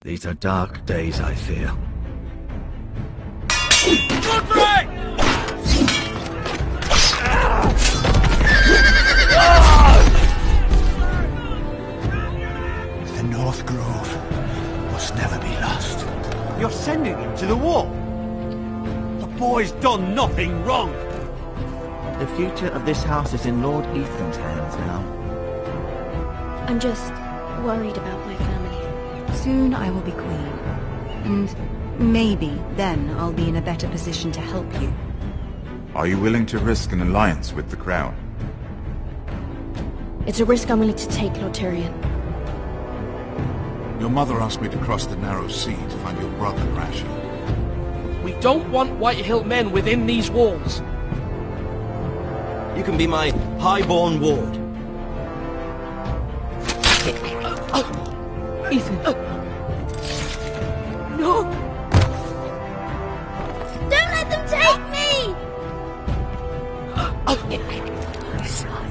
These are dark days, I fear. The North Grove must never be lost. You're sending him to the war? The boy's done nothing wrong. The future of this house is in Lord Ethan's hands now. I'm just worried about my family. Soon I will be queen. And maybe then I'll be in a better position to help you. Are you willing to risk an alliance with the Crown? It's a risk I'm willing to take, Lord Tyrion. Your mother asked me to cross the narrow sea to find your brother, Rasher. We don't want Whitehill men within these walls. You can be my highborn ward. Ethan. No! Don't let them take me! My son.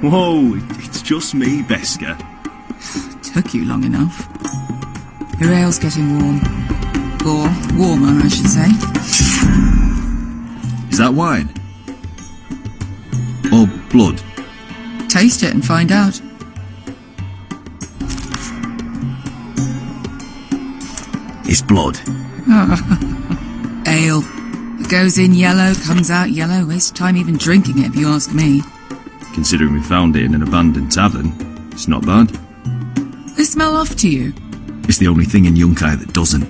Whoa, it's just me, Beskha. Took you long enough. Your ale's getting warm. Or warmer, I should say. Is that wine? Or blood? Taste it and find out. It's blood. Ale. It goes in yellow, comes out yellow. Waste time even drinking it, if you ask me. Considering we found it in an abandoned tavern, it's not bad. They smell off to you? It's the only thing in Yunkai that doesn't.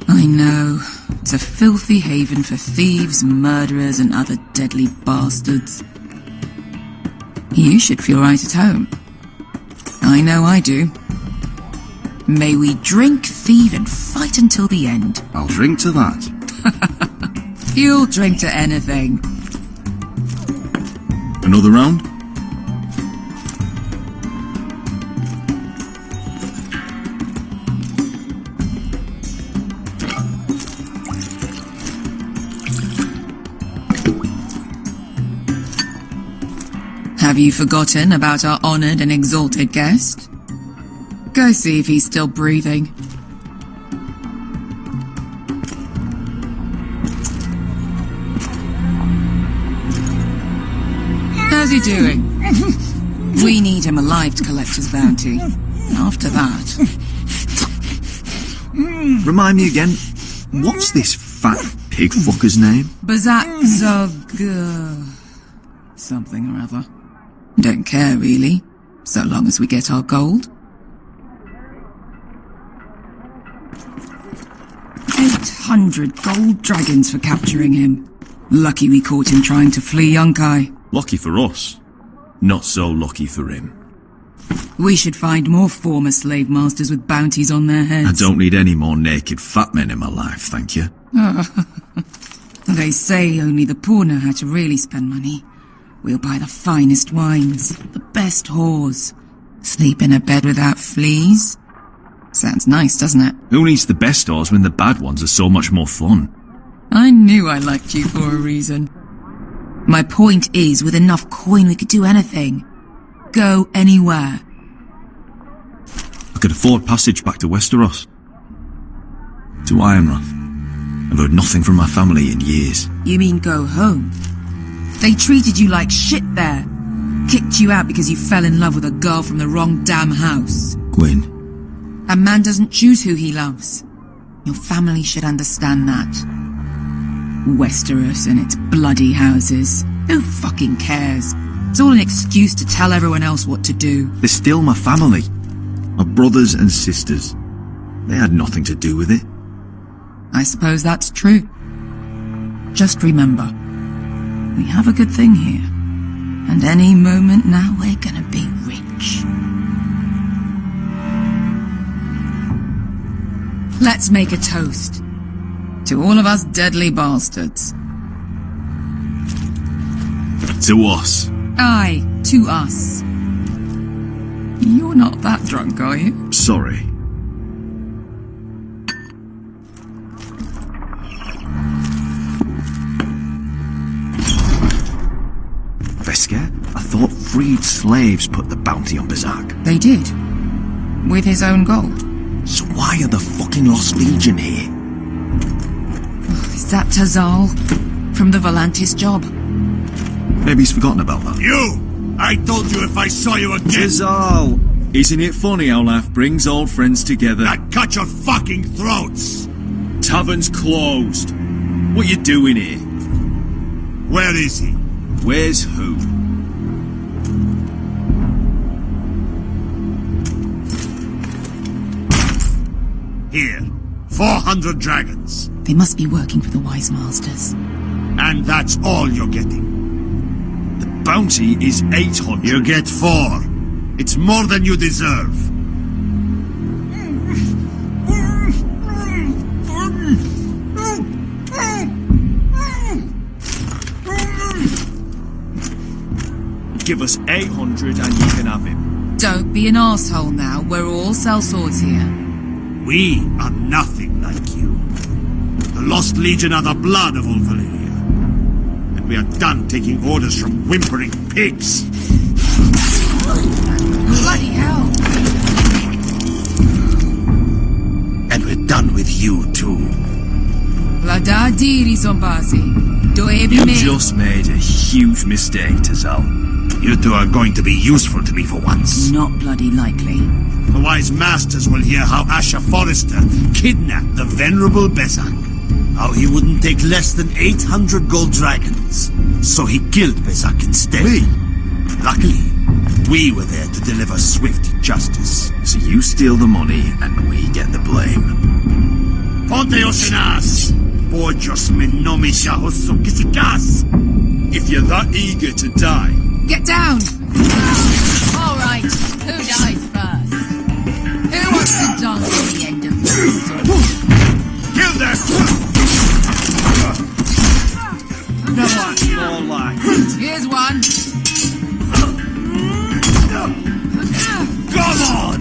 I know. It's a filthy haven for thieves, murderers, and other deadly bastards. You should feel right at home. I know I do. May we drink, thieve, and fight until the end. I'll drink to that. You'll drink to anything. Another round? Have you forgotten about our honoured and exalted guest? Go see if he's still breathing. How's he doing? We need him alive to collect his bounty. After that... Remind me again, what's this fat pig fucker's name? Bazak Zog... something or other. Don't care, really. So long as we get our gold. 800 gold dragons for capturing him. Lucky we caught him trying to flee Yunkai. Lucky for us. Not so lucky for him. We should find more former slave masters with bounties on their heads. I don't need any more naked fat men in my life, thank you. They say only the poor know how to really spend money. We'll buy the finest wines, the best whores, sleep in a bed without fleas. Sounds nice, doesn't it? Who needs the best whores when the bad ones are so much more fun? I knew I liked you for a reason. My point is, with enough coin we could do anything. Go anywhere. I could afford passage back to Westeros. To Ironrath. I've heard nothing from my family in years. You mean go home? They treated you like shit there. Kicked you out because you fell in love with a girl from the wrong damn house. Gwyn. A man doesn't choose who he loves. Your family should understand that. Westeros and its bloody houses. Who fucking cares? It's all an excuse to tell everyone else what to do. They're still my family. My brothers and sisters. They had nothing to do with it. I suppose that's true. Just remember, We have a good thing here. And any moment now we're gonna be rich. Let's make a toast. To all of us deadly bastards. To us. Aye, to us. You're not that drunk, are you? Sorry. Vesker? I thought freed slaves put the bounty on Bazak. They did. With his own gold. So why are the fucking Lost Legion here? Is that Tazal? From the Volantis job? Maybe he's forgotten about that. You! I told you if I saw you again... Tazal! Isn't it funny how life brings old friends together? I'd cut your fucking throats! Tavern's closed. What you doing here? Where is he? Where's who? Here. 400 dragons. They must be working for the Wise Masters. And that's all you're getting. The bounty is 800. You get 4. It's more than you deserve. Give us 800 and you can have him. Don't be an arsehole now. We're all sellswords here. We are nothing like you. The Lost Legion are the blood of all Valyria. And we are done taking orders from whimpering pigs. Bloody hell! And we're done with you too. Vlada diri Zombazi. You just made a huge mistake, Tazal. You two are going to be useful to me for once. Not bloody likely. The Wise Masters will hear how Asher Forrester kidnapped the venerable Bezak. How he wouldn't take less than 800 gold dragons. So he killed Bezak instead. Luckily, we were there to deliver swift justice. So you steal the money and we get the blame. Ponte Ocenas! Bojos menomicha hosokisikas! If you're that eager to die... Get down! Alright, who dies first? Who wants to dance at the end of this? Kill them! No, that's more like... Here's one. Come on!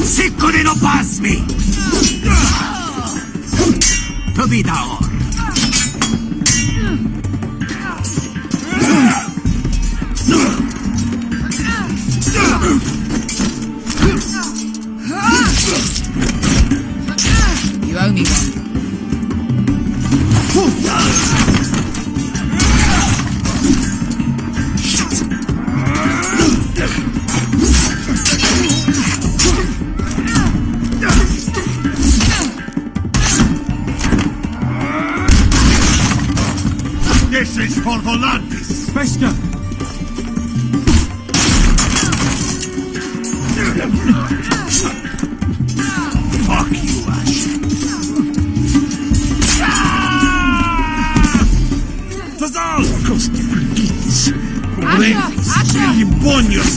Siccone no pasmi! To be down. You owe me one. This is for Volantis. Vesker! Fuck you, Ash. Tazal! Cosquillis! Asher! Bonios!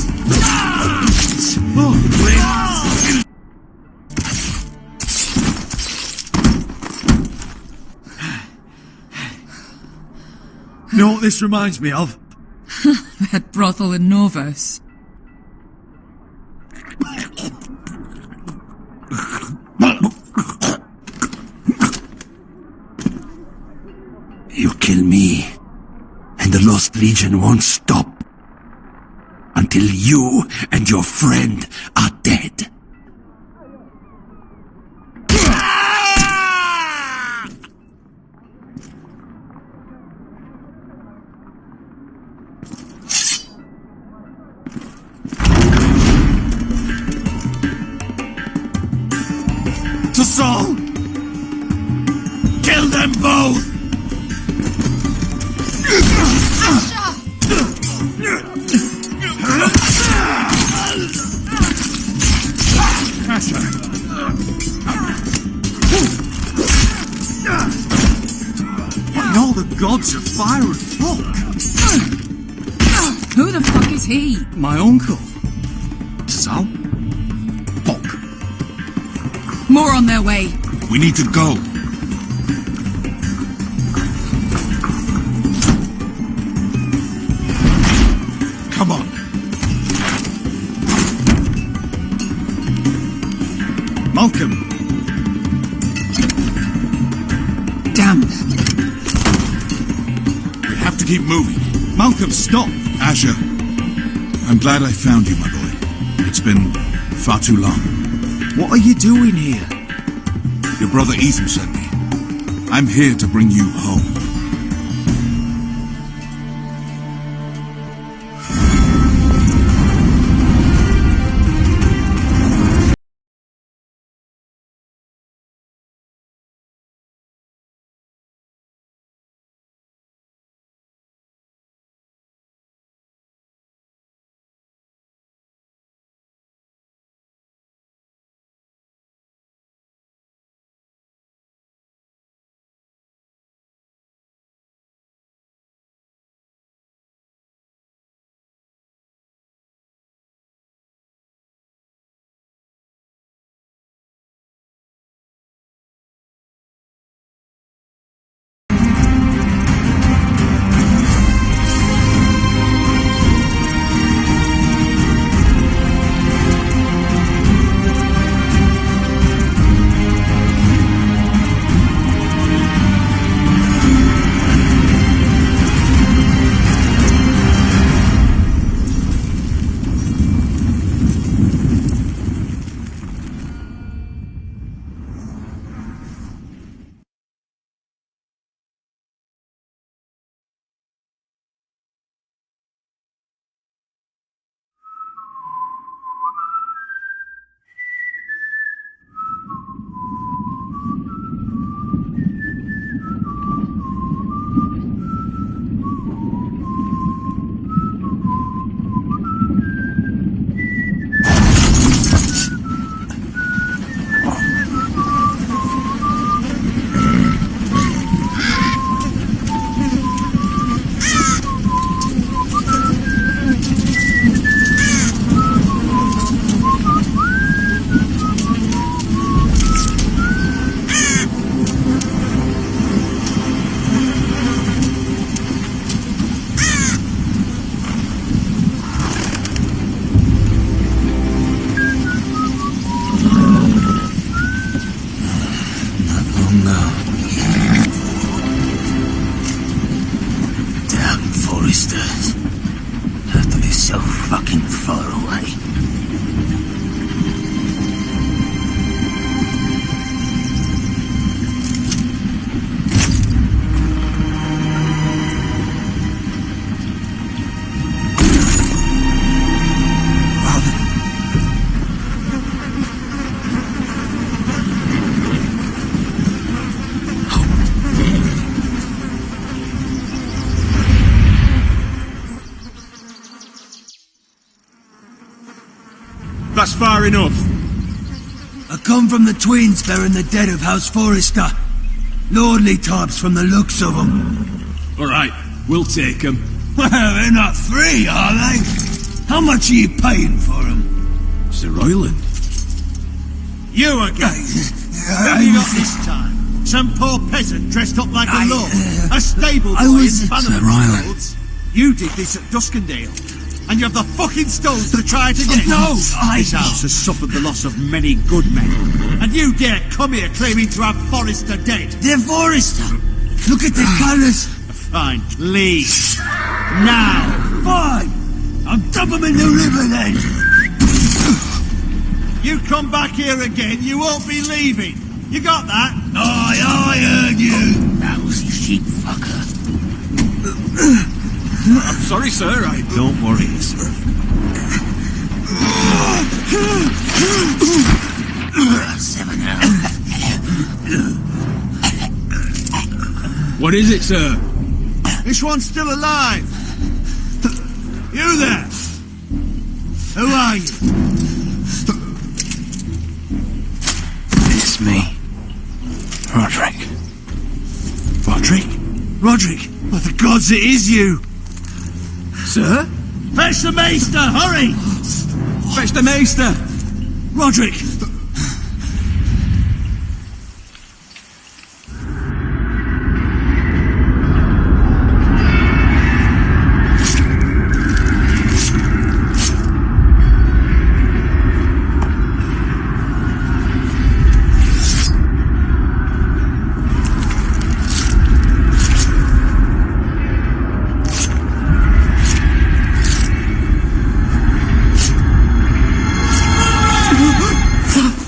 You know what this reminds me of? That brothel in Norvos. You kill me, and the Lost Legion won't stop until you and your friend are dead. Tazal! Kill them both! Asher! gods of fire and fuck? Who the fuck is he? My uncle. Sal? Bok. More on their way. We need to go. Come on. Malcolm. Damn. We have to keep moving. Malcolm, stop. Asher, I'm glad I found you, my boy. It's been far too long. What are you doing here? Your brother Ethan sent me. I'm here to bring you home. so fucking far away. That's far enough. I come from the twins bearing the dead of House Forrester. Lordly types from the looks of them. Alright, we'll take them. Well, they're not free, are they? How much are you paying for them? Sir Royland. You again? What have you got this time? Some poor peasant dressed up like a lord? A stable boy in Bannerman clothes? You did this at Duskendale. And you have the fucking stones to try it again? No! This house has suffered the loss of many good men. And you dare come here claiming to have Forrester dead? They're Forrester! Look at the colours! Fine, leave. Now! Fine! I'll dump them in the river then! You come back here again, you won't be leaving. You got that? I heard you! Lousy sheep fucker. I'm sorry, sir. Don't worry, sir. Seven out. What is it, sir? This one's still alive. You there? Who are you? It's me. Roderick. Roderick? Roderick? By the gods, it is you! Sir? Fetch the Maester, hurry! Fetch the Maester! Roderick!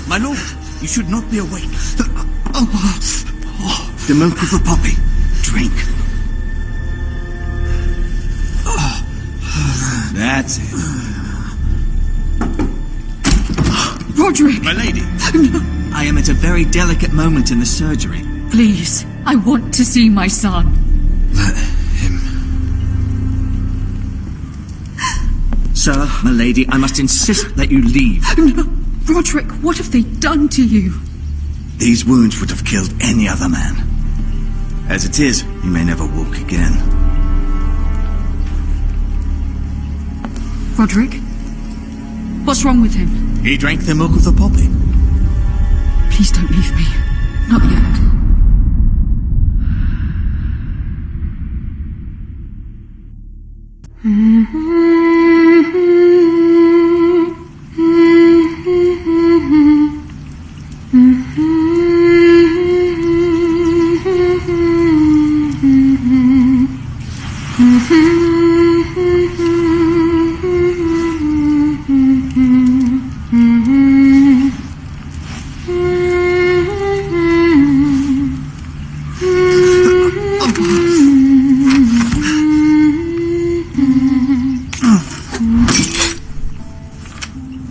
My lord, you should not be awake. The milk of the poppy. Drink. That's it. Roderick! My lady, I am at a very delicate moment in the surgery. Please, I want to see my son. Let him. Sir, my lady, I must insist that you leave. No. Roderick, what have they done to you? These wounds would have killed any other man. As it is, he may never walk again. Roderick? What's wrong with him? He drank the milk of the poppy. Please don't leave me. Not yet.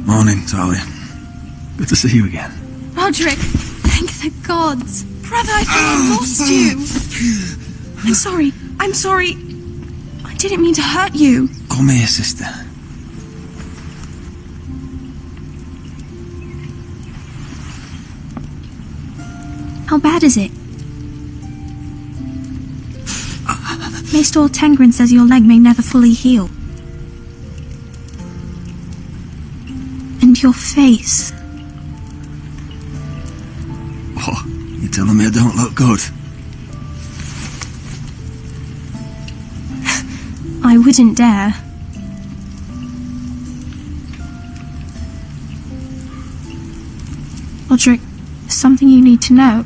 Morning, Talia. Good to see you again. Roderick, thank the gods. Brother, I thought I lost you. I'm sorry. I didn't mean to hurt you. Come here, sister. How bad is it? Maester Tengrin says your leg may never fully heal. And your face. Oh, you're telling me I don't look good? I wouldn't dare. Roderick, there's something you need to know.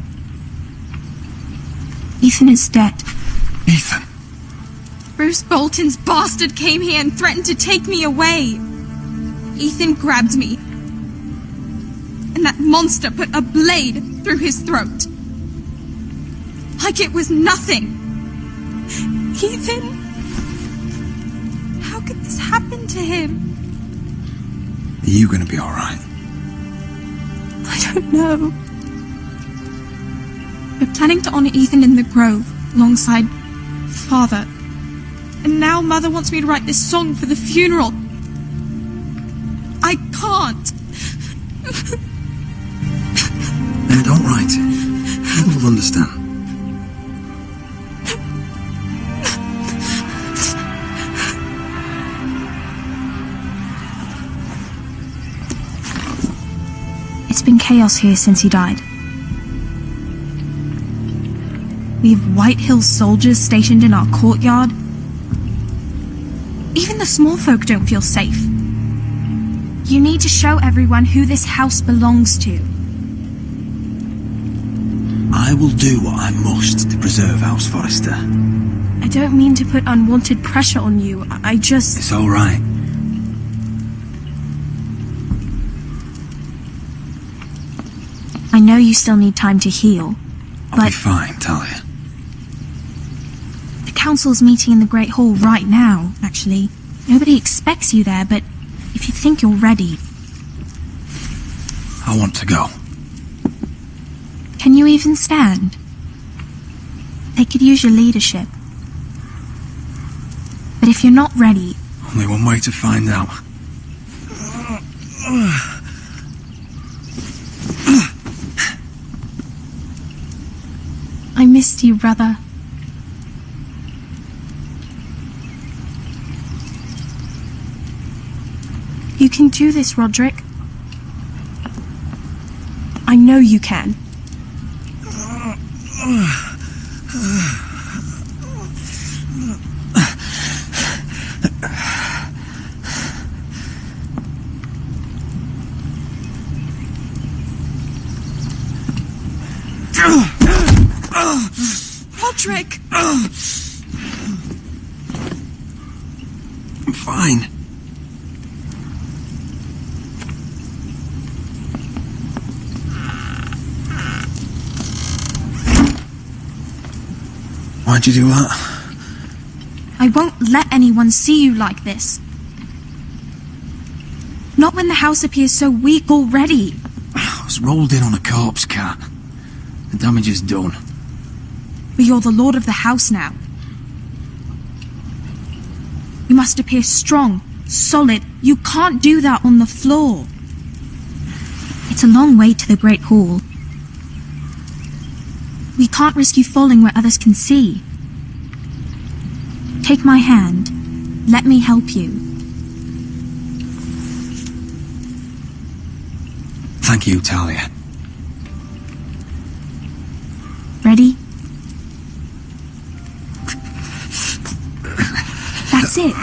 Ethan is dead. Ethan? Bruce Bolton's bastard came here and threatened to take me away. Ethan grabbed me. And that monster put a blade through his throat. Like it was nothing. Ethan? How could this happen to him? Are you gonna be alright? I don't know. We're planning to honor Ethan in the Grove, alongside Father. And now Mother wants me to write this song for the funeral. I can't. Then don't write it. People will understand. It's been chaos here since he died. We have White Hill soldiers stationed in our courtyard. Even the small folk don't feel safe. You need to show everyone who this house belongs to. I will do what I must to preserve House Forrester. I don't mean to put unwanted pressure on you. I just... It's alright. I know you still need time to heal, I'll be fine, Talia. The council's meeting in the Great Hall right now, actually. Nobody expects you there, but if you think you're ready... I want to go. Can you even stand? They could use your leadership. But if you're not ready... Only one way to find out. I missed you, brother. You can do this, Roderick. I know you can. Roderick! I'm fine. Why'd you do that? I won't let anyone see you like this. Not when the house appears so weak already. I was rolled in on a corpse, Cat. The damage is done. But you're the lord of the house now. You must appear strong, solid. You can't do that on the floor. It's a long way to the Great Hall. We can't risk you falling where others can see. Take my hand. Let me help you. Thank you, Talia. Ready? That's it.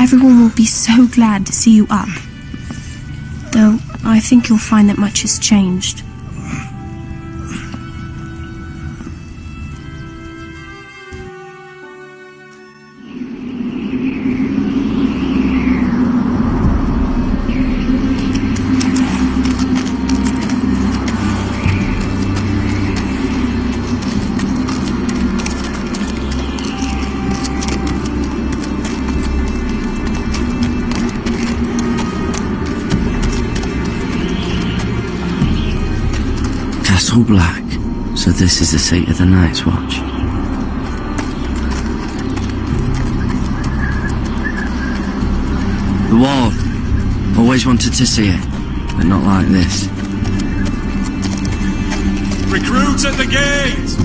Everyone will be so glad to see you up. Though, I think you'll find that much has changed. Castle Black. So this is the seat of the Night's Watch. The wall. Always wanted to see it, but not like this. Recruits at the gate!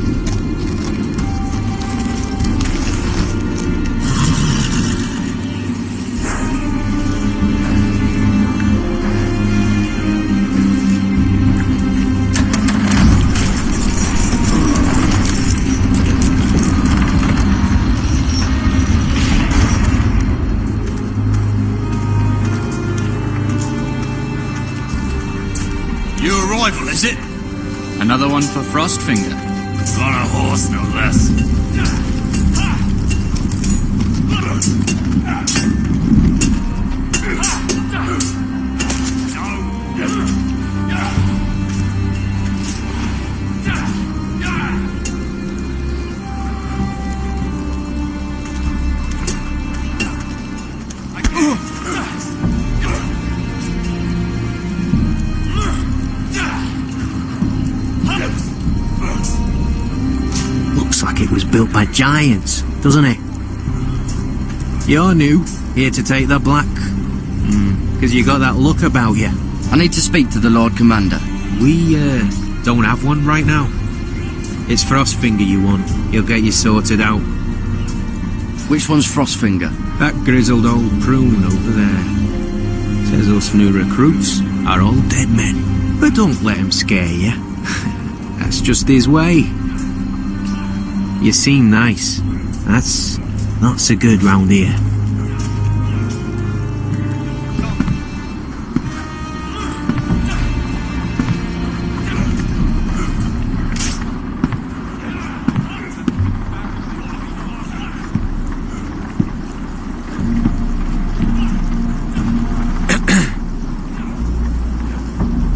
Your arrival, is it? Another one for Frostfinger. On a horse, no less. Looks like it was built by giants, doesn't it? You're new, here to take the Black. Because you got that look about you. I need to speak to the Lord Commander. We, don't have one right now. It's Frostfinger you want. He'll get you sorted out. Which one's Frostfinger? That grizzled old prune over there. Says us new recruits are all dead men. But don't let him scare you. That's just his way. You seem nice. That's not so good round here.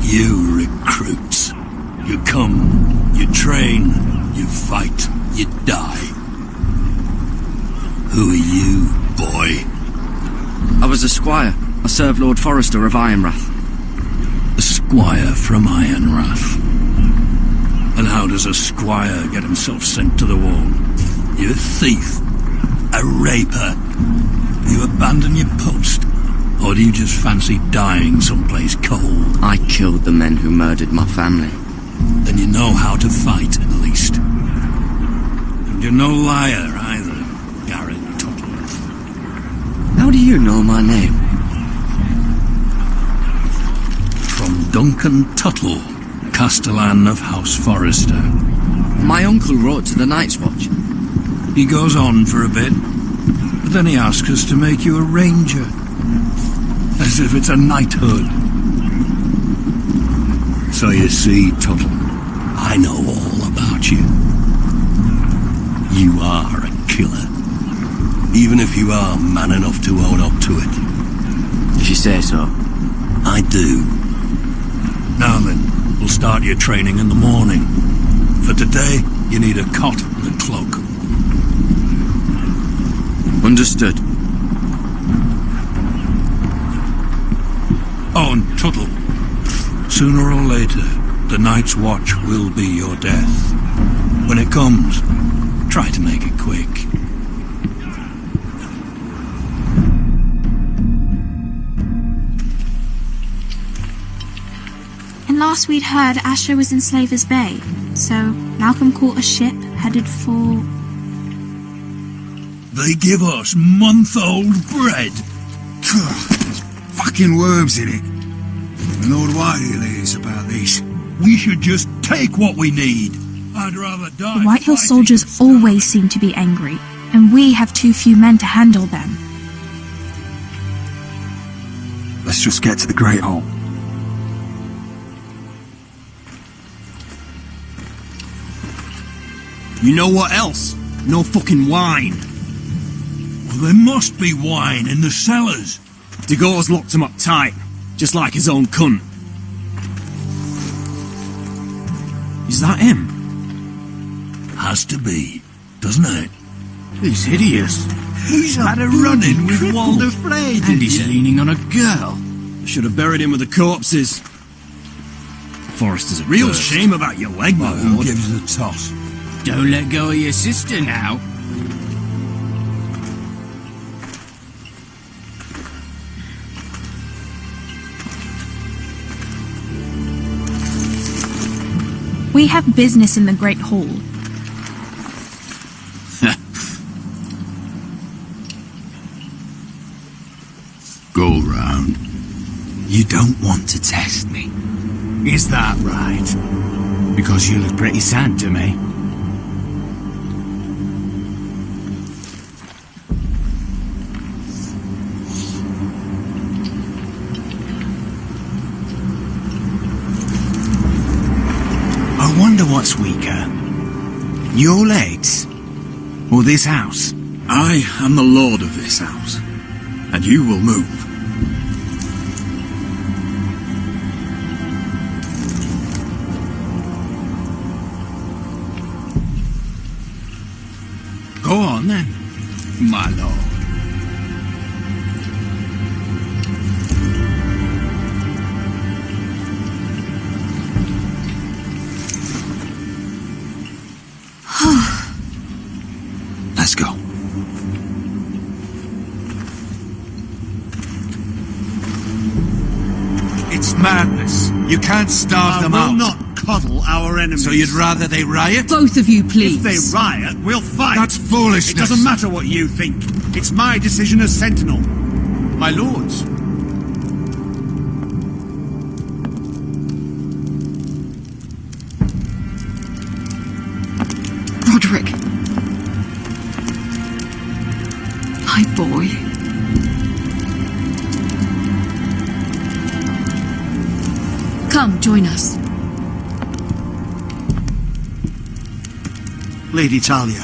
You recruits. You come, you train, you fight, you die. Who are you, boy? I was a squire. I served Lord Forrester of Ironrath. A squire from Ironrath. And how does a squire get himself sent to the wall? You're a thief. A raper. You abandon your post. Or do you just fancy dying someplace cold? I killed the men who murdered my family. Then you know how to fight, at least. And you're no liar, either, Garrett Tuttle. How do you know my name? From Duncan Tuttle, Castellan of House Forrester. My uncle wrote to the Night's Watch. He goes on for a bit, but then he asks us to make you a ranger. As if it's a knighthood. So you see, Tuttle, I know all about you. You are a killer. Even if you are man enough to own up to it. If you say so. I do. Now then, we'll start your training in the morning. For today, you need a cot and a cloak. Understood. Oh, and Tuttle, sooner or later, the Night's Watch will be your death. When it comes, try to make it quick. And last we'd heard, Asher was in Slaver's Bay, so Malcolm caught a ship headed for... They give us month-old bread. There's fucking worms in it. Lord Whitehill is about this. We should just take what we need. I'd rather die. The Whitehill soldiers always seem to be angry, and we have too few men to handle them. Let's just get to the Great Hall. You know what else? No fucking wine. Well, there must be wine in the cellars. DeGaute's locked him up tight, just like his own cunt. Is that him? Has to be, doesn't it? He's hideous. He's had a run-in with Walder Frey, and he's leaning on a girl. Should have buried him with the corpses. Forrester's a real shame about your leg, my Who lord. gives the toss? Don't let go of your sister now. We have business in the Great Hall. Go round. You don't want to test me. Is that right? Because you look pretty sad to me. I wonder what's weaker. Your legs? Or this house? I am the lord of this house, and you will move. Go on then, my lord. Let's go. It's madness. You can't starve them out. We'll not coddle our enemies. So you'd rather they riot? Both of you, please. If they riot, we'll fight. That's foolishness. It doesn't matter what you think. It's my decision as Sentinel. My lords. Roderick. My boy. Come, join us. Lady Talia,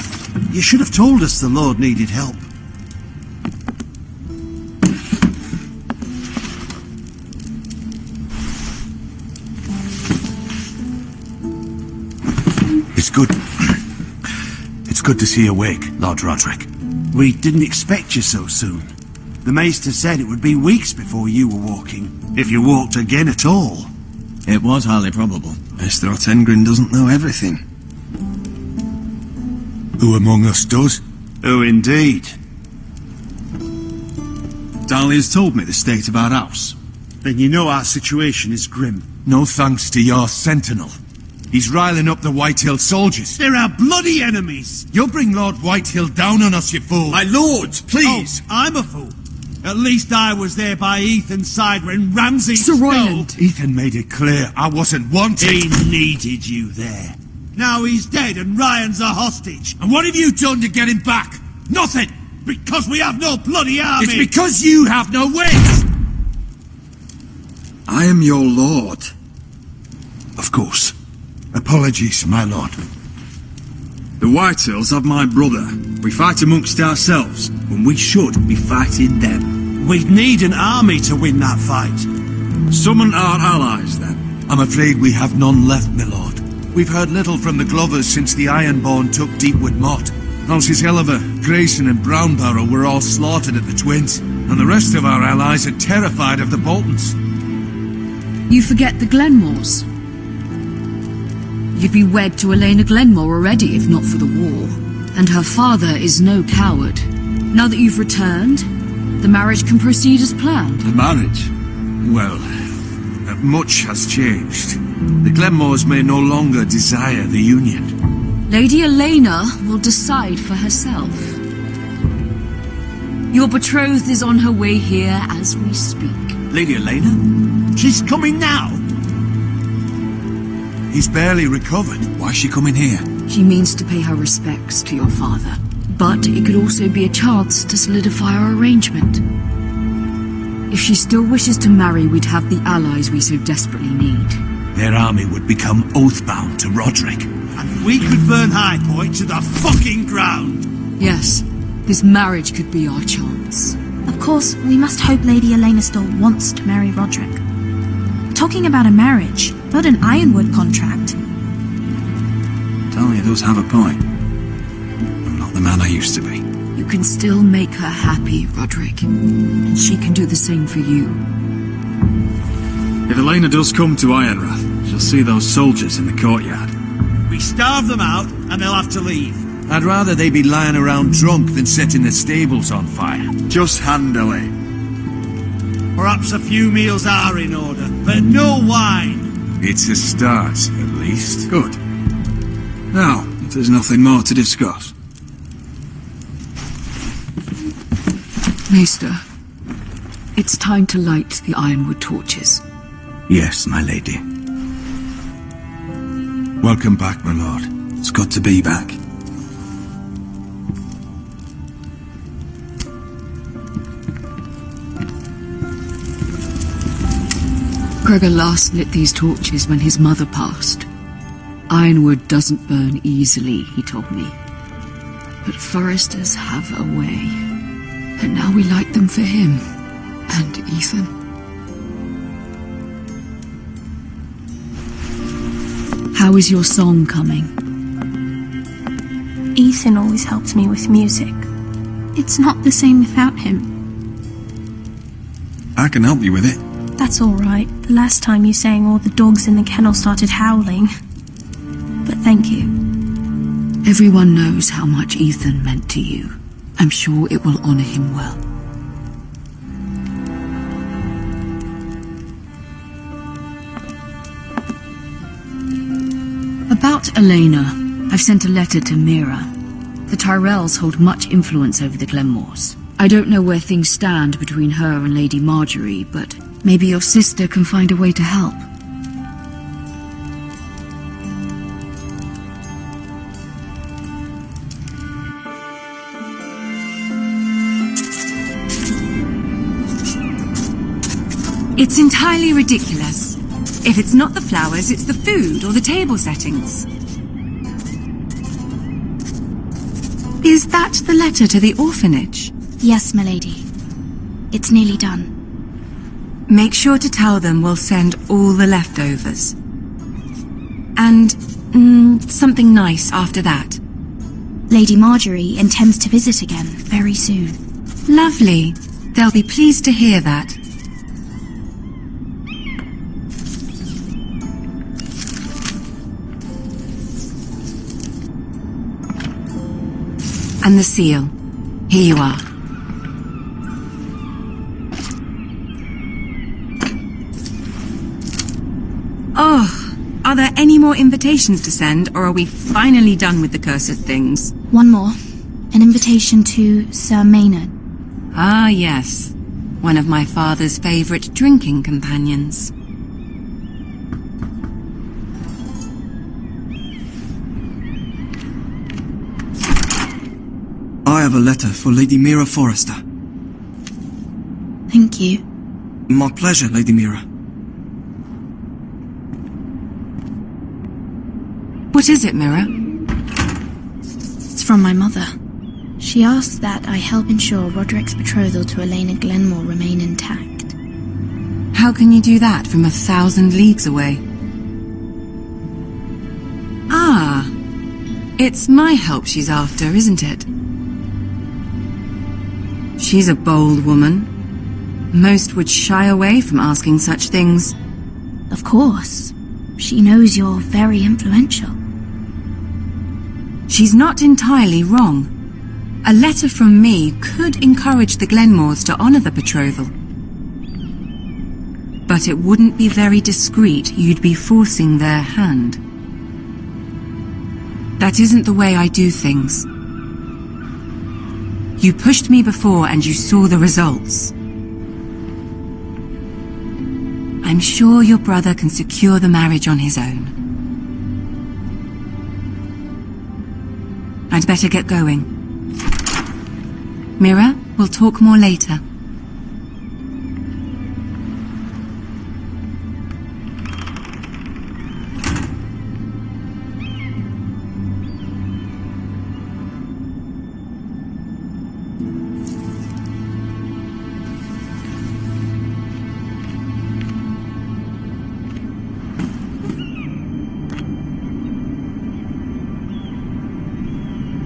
you should have told us the Lord needed help. It's good. It's good to see you awake, Lord Roderick. We didn't expect you so soon. The Maester said it would be weeks before you were walking, if you walked again at all. It was highly probable. Mr. Ottengrin doesn't know everything. Who among us does? Oh, indeed. Darley's told me the state of our house. Then you know our situation is grim. No thanks to your sentinel. He's riling up the Whitehill soldiers. They're our bloody enemies! You'll bring Lord Whitehill down on us, you fool! My lords, please! Oh, I'm a fool. At least I was there by Ethan's side when Ramsay Sir Royland! Ethan made it clear I wasn't wanted. He needed you there. Now he's dead and Ryan's a hostage. And what have you done to get him back? Nothing! Because we have no bloody army! It's because you have no wits! I am your lord. Of course. Apologies, my lord. The Whitehills have my brother. We fight amongst ourselves, when we should be fighting them. We'd need an army to win that fight. Summon our allies, then. I'm afraid we have none left, my lord. We've heard little from the Glovers since the Ironborn took Deepwood Motte. Houses Helliver, Grayson and Brownbarrow were all slaughtered at the Twins, and the rest of our allies are terrified of the Boltons. You forget the Glenmores. You'd be wed to Elena Glenmore already if not for the war. And her father is no coward. Now that you've returned, the marriage can proceed as planned. The marriage? Well, much has changed. The Glenmores may no longer desire the union. Lady Elena will decide for herself. Your betrothed is on her way here as we speak. Lady Elena? She's coming now! He's barely recovered. Why is she coming here? She means to pay her respects to your father. But it could also be a chance to solidify our arrangement. If she still wishes to marry, we'd have the allies we so desperately need. Their army would become oathbound to Roderick. And we could burn High Point to the fucking ground! Yes, this marriage could be our chance. Of course, we must hope Lady Elena still wants to marry Roderick. Talking about a marriage, not an Ironwood contract. Talia does have a point. I'm not the man I used to be. You can still make her happy, Roderick. And she can do the same for you. If Elena does come to Ironrath, she'll see those soldiers in the courtyard. We starve them out, and they'll have to leave. I'd rather they be lying around drunk than setting the stables on fire. Just handily. Perhaps a few meals are in order, but no wine. It's a start, at least. Good. Now, if there's nothing more to discuss. Maester, it's time to light the Ironwood torches. Yes, my lady. Welcome back, my lord. It's good to be back. Gregor last lit these torches when his mother passed. Ironwood doesn't burn easily, he told me. But foresters have a way. And now we light them for him. And Ethan. How is your song coming? Ethan always helps me with music. It's not the same without him. I can help you with it. That's all right. The last time you sang, all the dogs in the kennel started howling. But thank you. Everyone knows how much Ethan meant to you. I'm sure it will honor him well. About Elena, I've sent a letter to Mira. The Tyrells hold much influence over the Glenmores. I don't know where things stand between her and Lady Marjorie, but maybe your sister can find a way to help. It's entirely ridiculous. If it's not the flowers, it's the food or the table settings. Is that the letter to the orphanage? Yes, my lady. It's nearly done. Make sure to tell them we'll send all the leftovers. And something nice after that. Lady Marjorie intends to visit again very soon. Lovely. They'll be pleased to hear that. And the seal. Here you are. Oh, are there any more invitations to send, or are we finally done with the cursed things? One more. An invitation to Sir Maynard. Ah, yes. One of my father's favorite drinking companions. I have a letter for Lady Mira Forrester. Thank you. My pleasure, Lady Mira. What is it, Mira? It's from my mother. She asks that I help ensure Roderick's betrothal to Elena Glenmore remain intact. How can you do that from 1,000 leagues away? Ah, it's my help she's after, isn't it? She's a bold woman. Most would shy away from asking such things. Of course. She knows you're very influential. She's not entirely wrong. A letter from me could encourage the Glenmores to honor the betrothal. But it wouldn't be very discreet. You'd be forcing their hand. That isn't the way I do things. You pushed me before and you saw the results. I'm sure your brother can secure the marriage on his own. I'd better get going. Mira, we'll talk more later.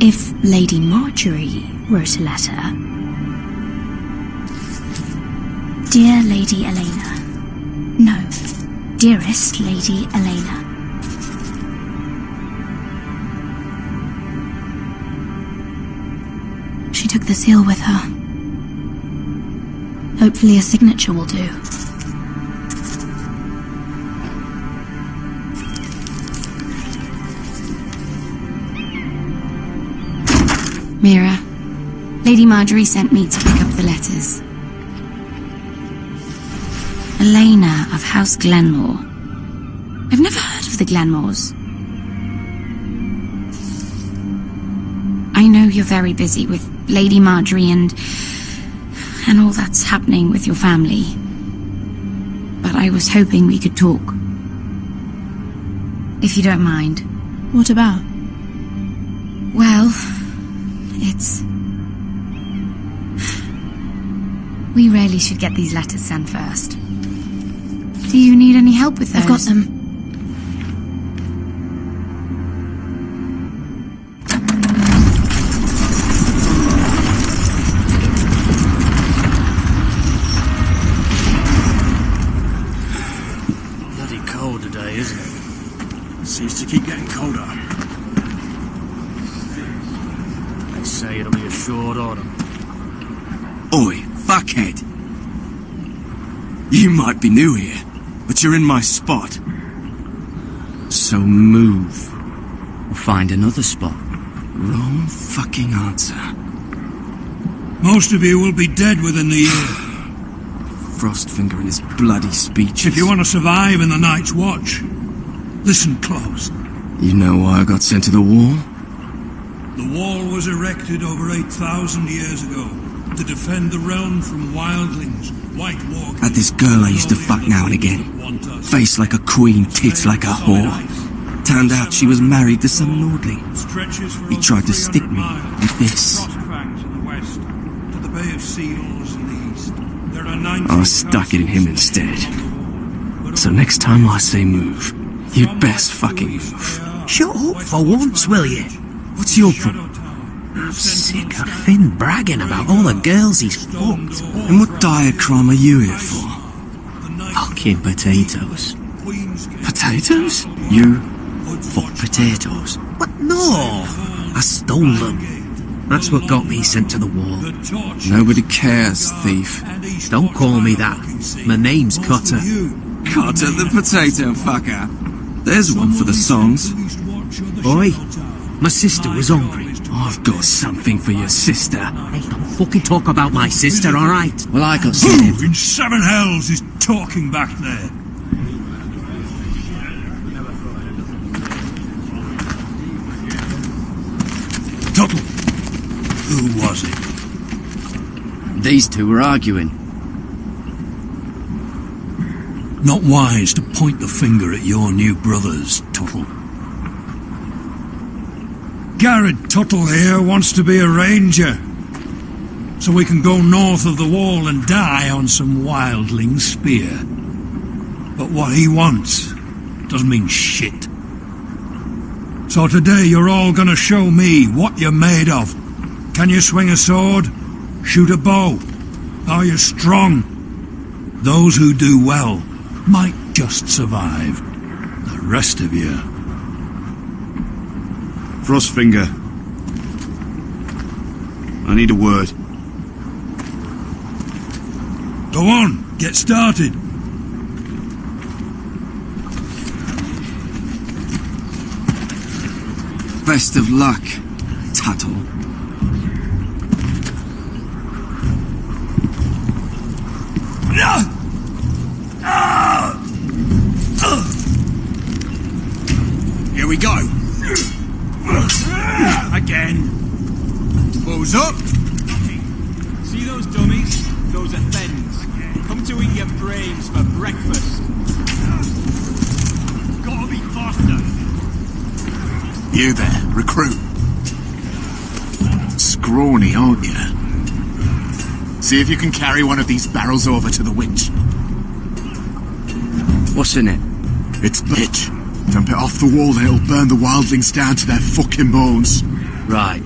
If Lady Marjorie wrote a letter... Dear Lady Elena. No, dearest Lady Elena. She took the seal with her. Hopefully a signature will do. Mira, Lady Marjorie sent me to pick up the letters. Elena of House Glenmore. I've never heard of the Glenmores. I know you're very busy with Lady Marjorie and all that's happening with your family. But I was hoping we could talk. If you don't mind. What about? Well, it's... We really should get these letters sent first. Do you need any help with those? I've got them. Bloody cold today, isn't it? Seems to keep getting colder. They say it'll be a short autumn. Oi, fuckhead. You might be new here, but you're in my spot. So move. Or find another spot. Wrong fucking answer. Most of you will be dead within the year. Frostfinger and his bloody speeches. If you want to survive in the Night's Watch, listen close. You know why I got sent to the wall? The wall was erected over 8,000 years ago to defend the realm from wildlings, White Walkers... Had this girl I used to fuck now and again. Face like a queen, tits like a whore. Turned out she was married to some lordling. He tried to stick me with this. I stuck it in him instead. So next time I say move, you'd best fucking move. Shut up for once, will you? What's your problem? I'm sick of Finn bragging about all the girls he's fucked. And what diacrime are you here for? Fucking potatoes. Potatoes? You fuck potatoes? What? No! I stole them. That's what got me sent to the wall. Nobody cares, thief. Don't call me that. My name's Cutter. Caught at the potato fucker. There's one for the songs. Oi, my sister was hungry. I've got something for your sister. Hey, don't fucking talk about my sister, alright? Well, I got Who something. in seven hells is talking back there? Tuttle, who was it? These two were arguing. Not wise to point the finger at your new brothers, Tuttle. Garrett Tuttle here wants to be a ranger, so we can go north of the wall and die on some wildling spear. But what he wants doesn't mean shit. So today you're all gonna show me what you're made of. Can you swing a sword? Shoot a bow? Are you strong? Those who do well might just survive. The rest of you... Frostfinger. I need a word. Go on, get started. Best of luck, Tuttle. Here we go. Again. Balls up. See those dummies? Those are thens. Come to eat your brains for breakfast. Gotta be faster. You there, recruit. Scrawny, aren't you? See if you can carry one of these barrels over to the witch. What's in it? It's bitch. Dump it off the wall and it'll burn the wildlings down to their fucking bones. Right.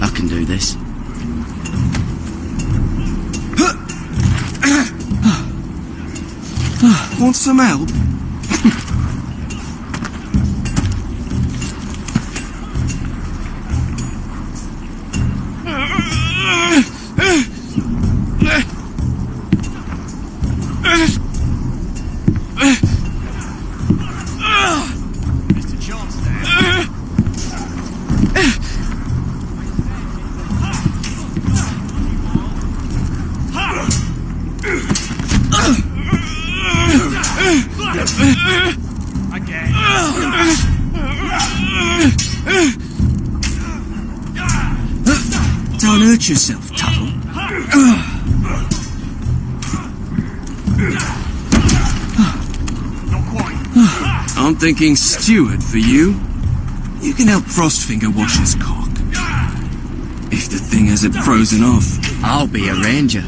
I can do this. Want some help? Don't hurt yourself, Tuttle. I'm thinking steward for you. You can help Frostfinger wash his cock. If the thing hasn't frozen off, I'll be a ranger.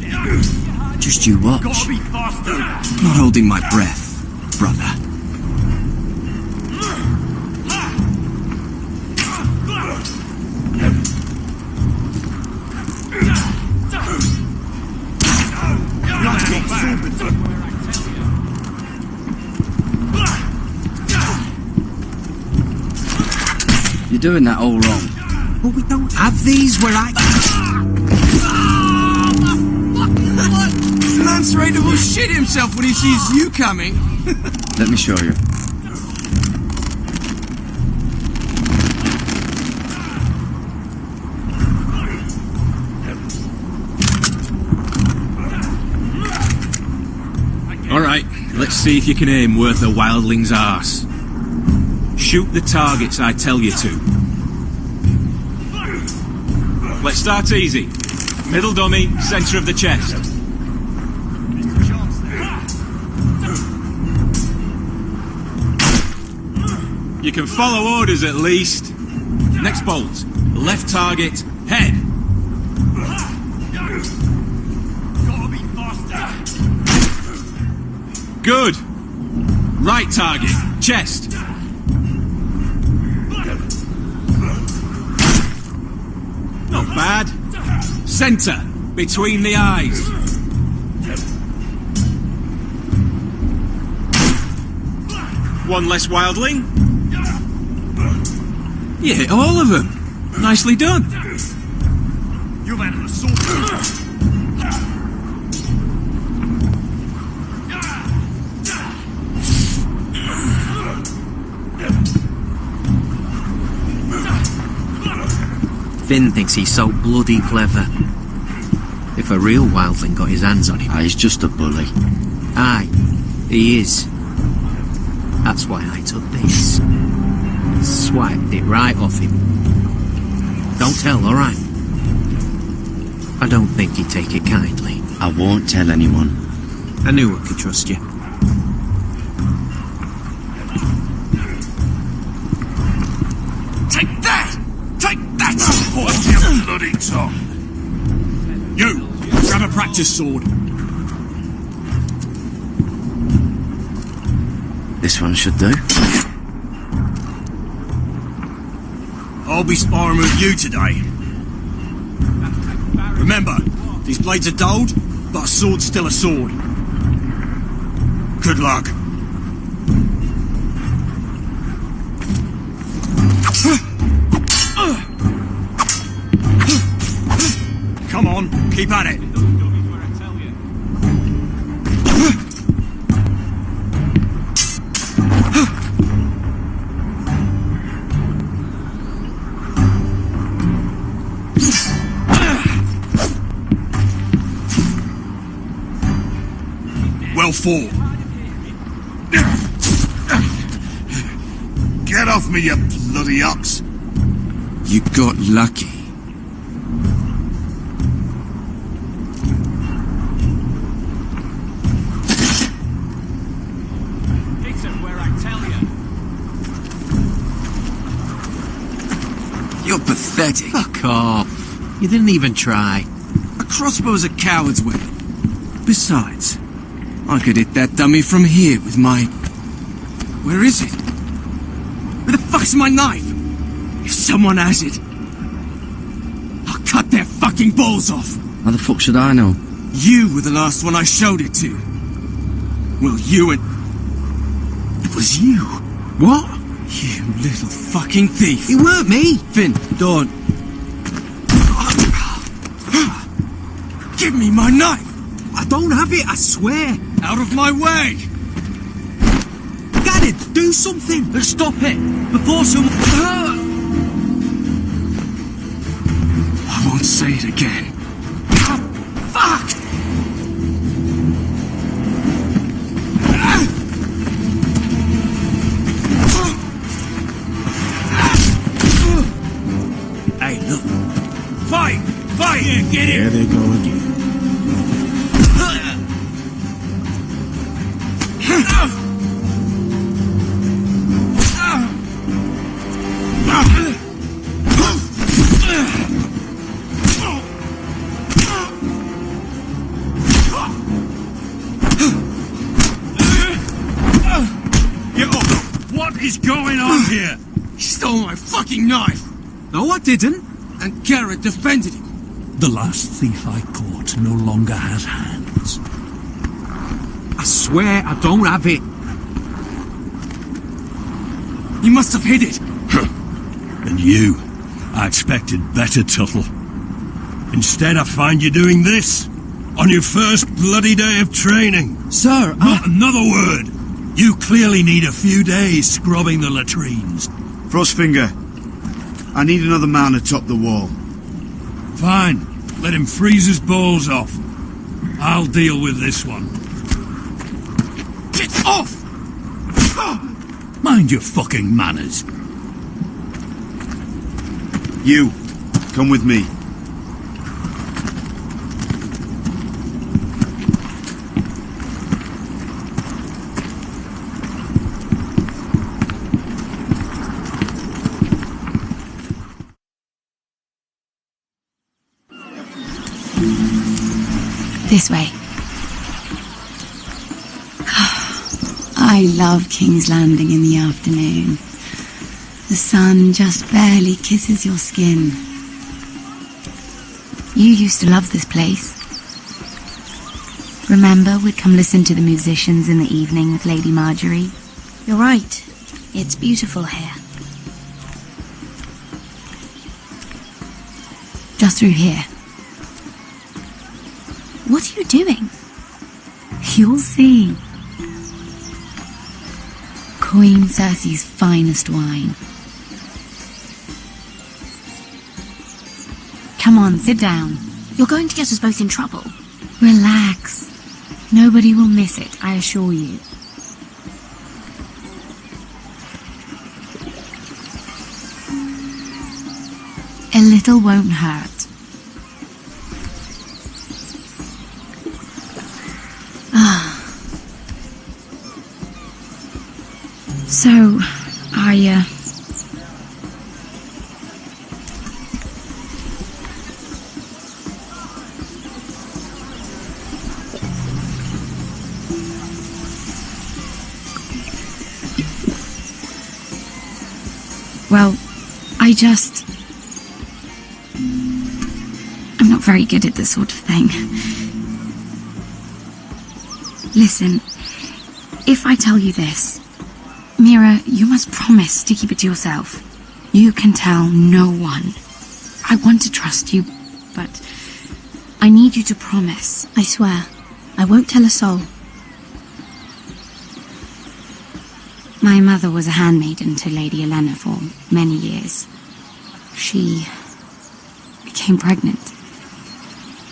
Just you watch. Not holding my breath, brother. You're doing that all wrong. But we don't have these where I... Lance Raider will shit himself when he sees you coming. Let me show you. Alright, let's see if you can aim worth a wildling's arse. Shoot the targets I tell you to. Let's start easy. Middle dummy, centre of the chest. You can follow orders at least. Next bolt. Left target, head. Good. Right target, chest. Not bad. Centre, between the eyes. One less wildling. You hit all of them. Nicely done. You've had an assault. Finn thinks he's so bloody clever. If a real wildling got his hands on him... he's just a bully. Aye, he is. That's why I took this. Swiped it right off him. Don't tell, alright? I don't think he'd take it kindly. I won't tell anyone. I knew I could trust you. Take that! Take that! Hold your bloody tongue! You! Grab a practice sword. This one should do. I'll be sparring with you today. Remember, these blades are dulled, but a sword's still a sword. Good luck. Come on, keep at it. Well fought. Get off me, you bloody ox. You got lucky. Hit him where I tell you. You're pathetic. Fuck off. You didn't even try. A crossbow's a coward's weapon. Besides, I could hit that dummy from here with my... Where is it? Where the fuck's my knife? If someone has it, I'll cut their fucking balls off. How the fuck should I know? You were the last one I showed it to. Well, you and... It was you. What? You little fucking thief. It weren't me. Finn, don't. Give me my knife. I don't have it, I swear. Out of my way. Get it, do something. Let's stop it before some... I won't say it again. Fuck! Hey, look. Fight! Fight! Yeah, get it! There they go again. What is going on here? He stole my fucking knife! No, I didn't. And Garrett defended him. The last thief I caught no longer has hands. I swear I don't have it. He must have hid it. And you, I expected better, Tuttle. Instead, I find you doing this on your first bloody day of training. Sir, Not another word. You clearly need a few days scrubbing the latrines. Frostfinger, I need another man atop the wall. Fine. Let him freeze his balls off. I'll deal with this one. Get off! Mind your fucking manners. You, come with me. This way. I love King's Landing in the afternoon. The sun just barely kisses your skin. You used to love this place. Remember, we'd come listen to the musicians in the evening with Lady Marjorie? You're right. It's beautiful here. Just through here. What are you doing? You'll see. Queen Cersei's finest wine. Come on, sit down. You're going to get us both in trouble. Relax. Nobody will miss it, I assure you. A little won't hurt. So, well, I'm not very good at this sort of thing. Listen, if I tell you this, Mira, you must promise to keep it to yourself. You can tell no one. I want to trust you, but I need you to promise. I swear, I won't tell a soul. My mother was a handmaiden to Lady Elena for many years. She became pregnant.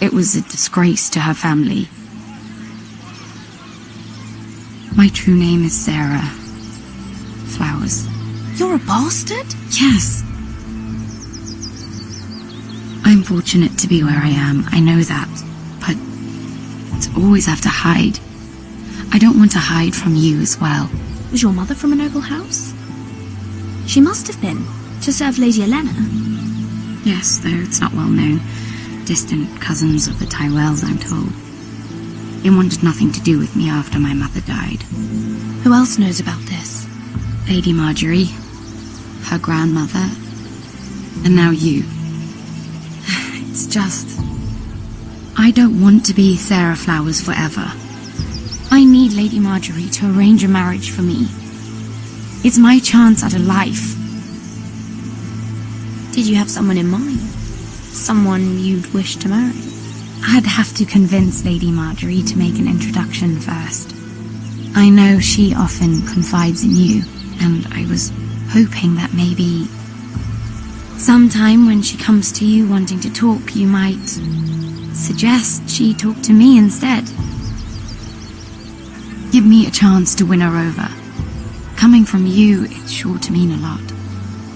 It was a disgrace to her family. My true name is Sarah Flowers. You're a bastard? Yes. I'm fortunate to be where I am, I know that. But to always have to hide. I don't want to hide from you as well. Was your mother from a noble house? She must have been, to serve Lady Elena. Yes, though it's not well known. Distant cousins of the Tyrells, I'm told. They wanted nothing to do with me after my mother died. Who else knows about this? Lady Marjorie, her grandmother, and now you. It's just... I don't want to be Sarah Flowers forever. I need Lady Marjorie to arrange a marriage for me. It's my chance at a life. Did you have someone in mind? Someone you'd wish to marry? I'd have to convince Lady Marjorie to make an introduction first. I know she often confides in you, and I was hoping that maybe sometime when she comes to you wanting to talk, you might suggest she talk to me instead. Give me a chance to win her over. Coming from you, it's sure to mean a lot.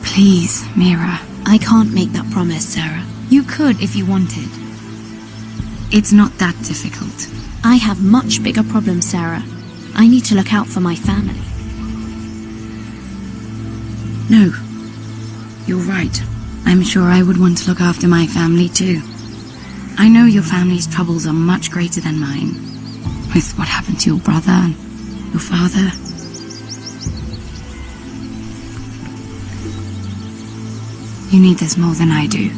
Please, Mira. I can't make that promise, Sarah. You could if you wanted. It's not that difficult. I have much bigger problems, Sarah. I need to look out for my family. No. You're right. I'm sure I would want to look after my family too. I know your family's troubles are much greater than mine. With what happened to your brother and your father. You need this more than I do.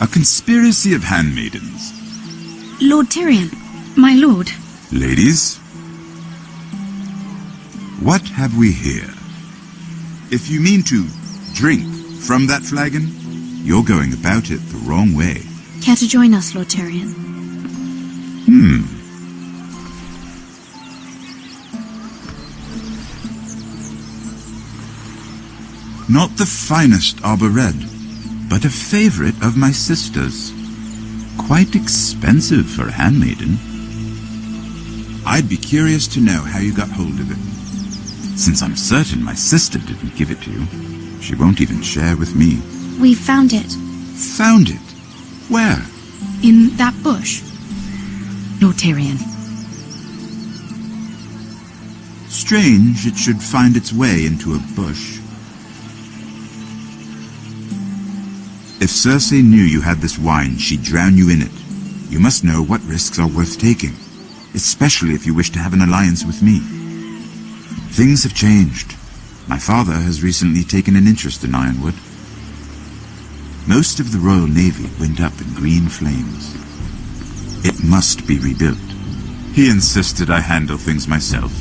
A conspiracy of handmaidens. Lord Tyrion. My lord. Ladies, what have we here? If you mean to drink from that flagon, you're going about it the wrong way. Care to join us, Lord Tyrion? Not the finest arbor red, but a favorite of my sister's. Quite expensive for a handmaiden. I'd be curious to know how you got hold of it. Since I'm certain my sister didn't give it to you, she won't even share with me. We found it. Found it? Where? In that bush. Lord Tyrion. Strange it should find its way into a bush. If Cersei knew you had this wine, she'd drown you in it. You must know what risks are worth taking, especially if you wish to have an alliance with me. Things have changed. My father has recently taken an interest in Ironwood. Most of the Royal Navy went up in green flames. It must be rebuilt. He insisted I handle things myself.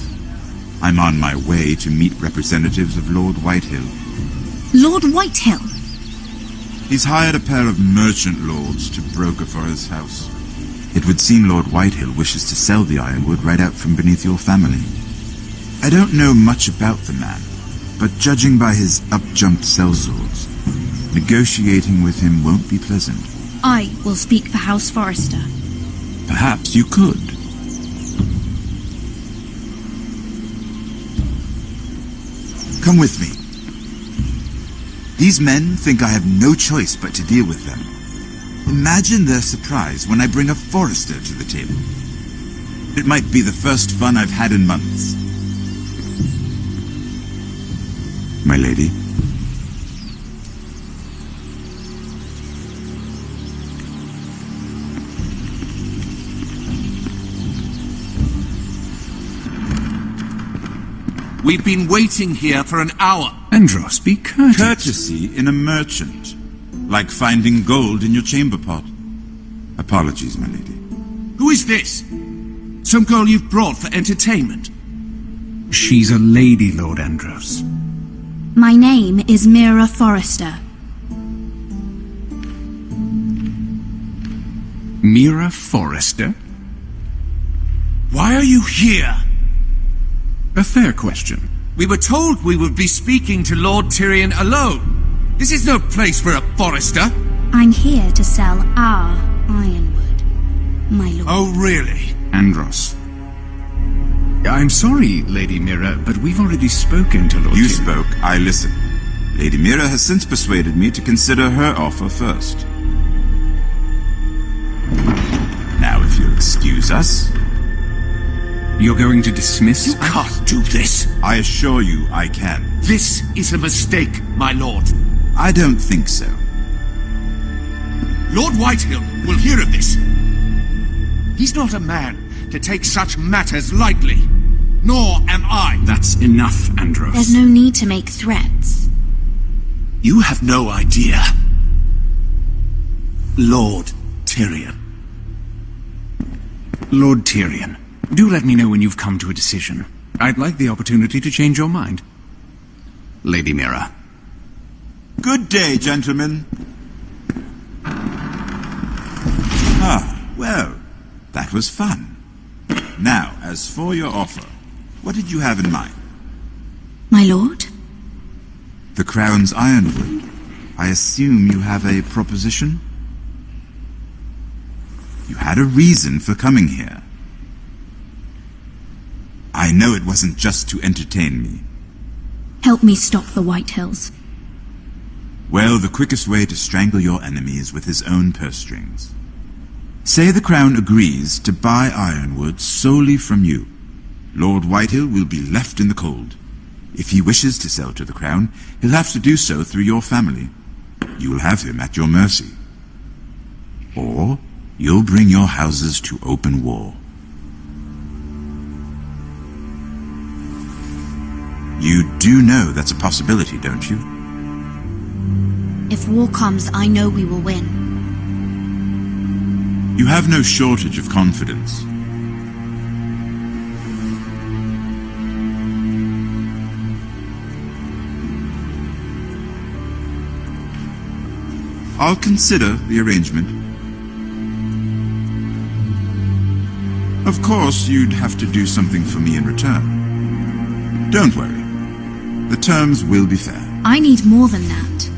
I'm on my way to meet representatives of Lord Whitehill. Lord Whitehill? He's hired a pair of merchant lords to broker for his house. It would seem Lord Whitehill wishes to sell the Ironwood right out from beneath your family. I don't know much about the man, but judging by his up-jumped sellswords, negotiating with him won't be pleasant. I will speak for House Forrester. Perhaps you could. Come with me. These men think I have no choice but to deal with them. Imagine their surprise when I bring a Forrester to the table. It might be the first fun I've had in months. My lady. We've been waiting here for an hour. Andros, be courteous. Courtesy in a merchant. Like finding gold in your chamber pot. Apologies, my lady. Who is this? Some girl you've brought for entertainment? She's a lady, Lord Andros. My name is Mira Forrester. Mira Forrester? Why are you here? A fair question. We were told we would be speaking to Lord Tyrion alone. This is no place for a Forrester. I'm here to sell our ironwood, my lord. Oh, really? Andros. I'm sorry, Lady Mira, but we've already spoken to Lord You Tyrion. spoke, I listened. Lady Mira has since persuaded me to consider her offer first. Now, if you'll excuse us... You're going to dismiss? You can't do this. I assure you I can. This is a mistake, my lord. I don't think so. Lord Whitehill will hear of this. He's not a man to take such matters lightly. Nor am I. That's enough, Andros. There's no need to make threats. You have no idea. Lord Tyrion. Lord Tyrion, do let me know when you've come to a decision. I'd like the opportunity to change your mind. Lady Mira. Good day, gentlemen. Ah, well, that was fun. Now, as for your offer, what did you have in mind? My lord? The Crown's ironwood. I assume you have a proposition? You had a reason for coming here. I know it wasn't just to entertain me. Help me stop the Whitehills. Well, the quickest way to strangle your enemy is with his own purse strings. Say the Crown agrees to buy ironwood solely from you. Lord Whitehill will be left in the cold. If he wishes to sell to the Crown, he'll have to do so through your family. You will have him at your mercy. Or you'll bring your houses to open war. You do know that's a possibility, don't you? If war comes, I know we will win. You have no shortage of confidence. I'll consider the arrangement. Of course, you'd have to do something for me in return. Don't worry. The terms will be fair. I need more than that.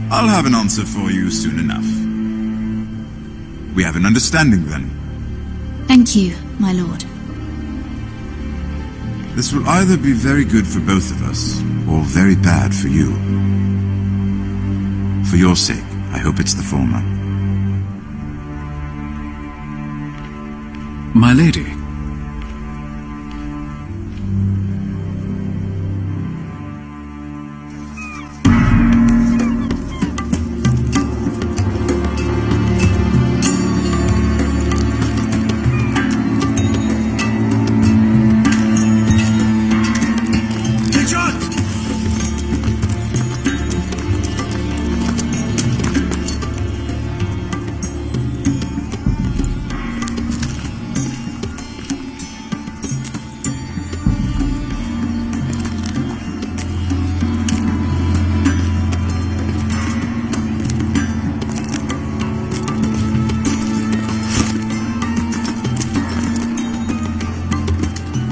I'll have an answer for you soon enough. We have an understanding then. Thank you, my lord. This will either be very good for both of us, or very bad for you. For your sake, I hope it's the former. My lady.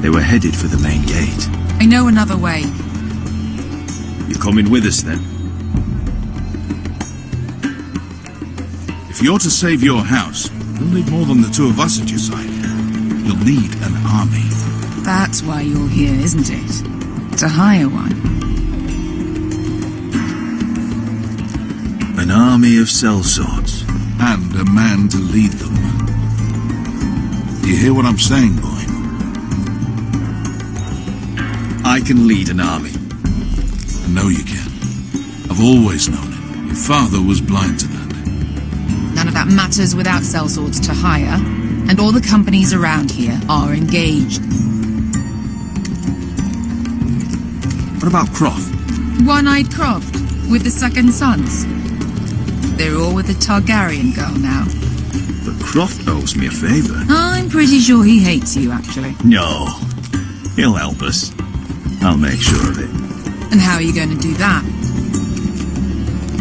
They were headed for the main gate. I know another way. You're coming with us, then? If you're to save your house, you'll need more than the two of us at your side. You'll need an army. That's why you're here, isn't it? To hire one. An army of sellswords. And a man to lead them. Do you hear what I'm saying, boy? I can lead an army. I know you can. I've always known it. Your father was blind to that. None of that matters without sellswords to hire, and all the companies around here are engaged. What about Croft? One-Eyed Croft, with the second sons. They're all with the Targaryen girl now. But Croft owes me a favour. I'm pretty sure he hates you, actually. No. He'll help us. I'll make sure of it. And how are you going to do that?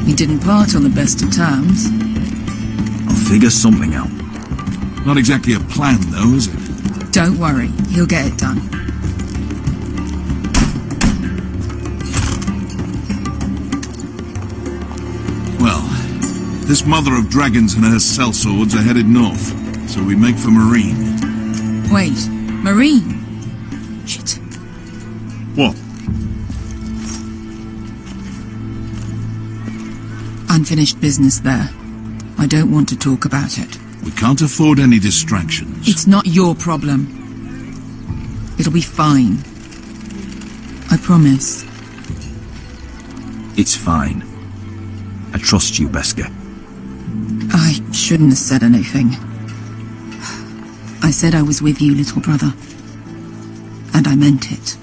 We didn't part on the best of terms. I'll figure something out. Not exactly a plan, though, is it? Don't worry, he'll get it done. Well, this mother of dragons and her sellswords are headed north, so we make for Marine. Wait, Marine? Shit. What? Unfinished business there. I don't want to talk about it. We can't afford any distractions. It's not your problem. It'll be fine. I promise. It's fine. I trust you, Beskha. I shouldn't have said anything. I said I was with you, little brother. And I meant it.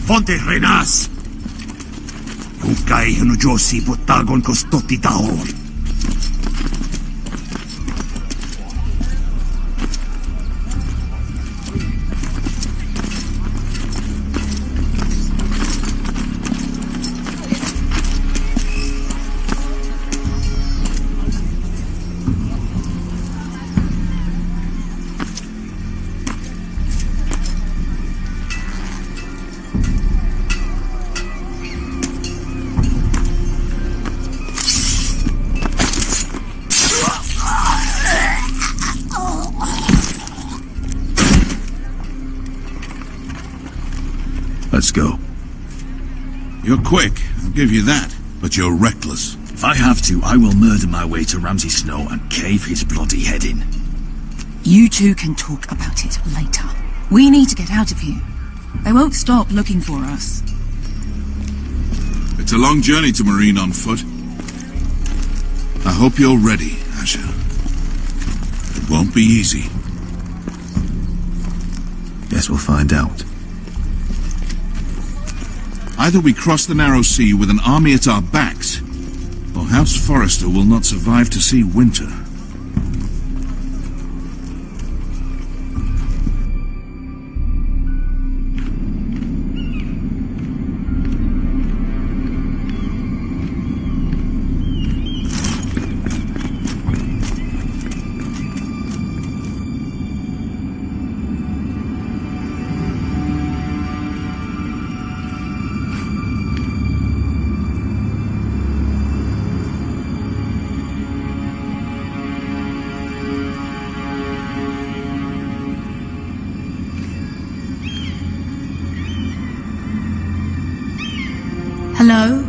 Fonte Renas! Ukay hino Josi butagon ko stoti taon. Let's go. You're quick, I'll give you that. But you're reckless. If I have to, I will murder my way to Ramsay Snow and cave his bloody head in. You two can talk about it later. We need to get out of here. They won't stop looking for us. It's a long journey to Marine on foot. I hope you're ready, Asher. It won't be easy. Guess we'll find out. Either we cross the narrow sea with an army at our backs, or House Forrester will not survive to see winter. Hello?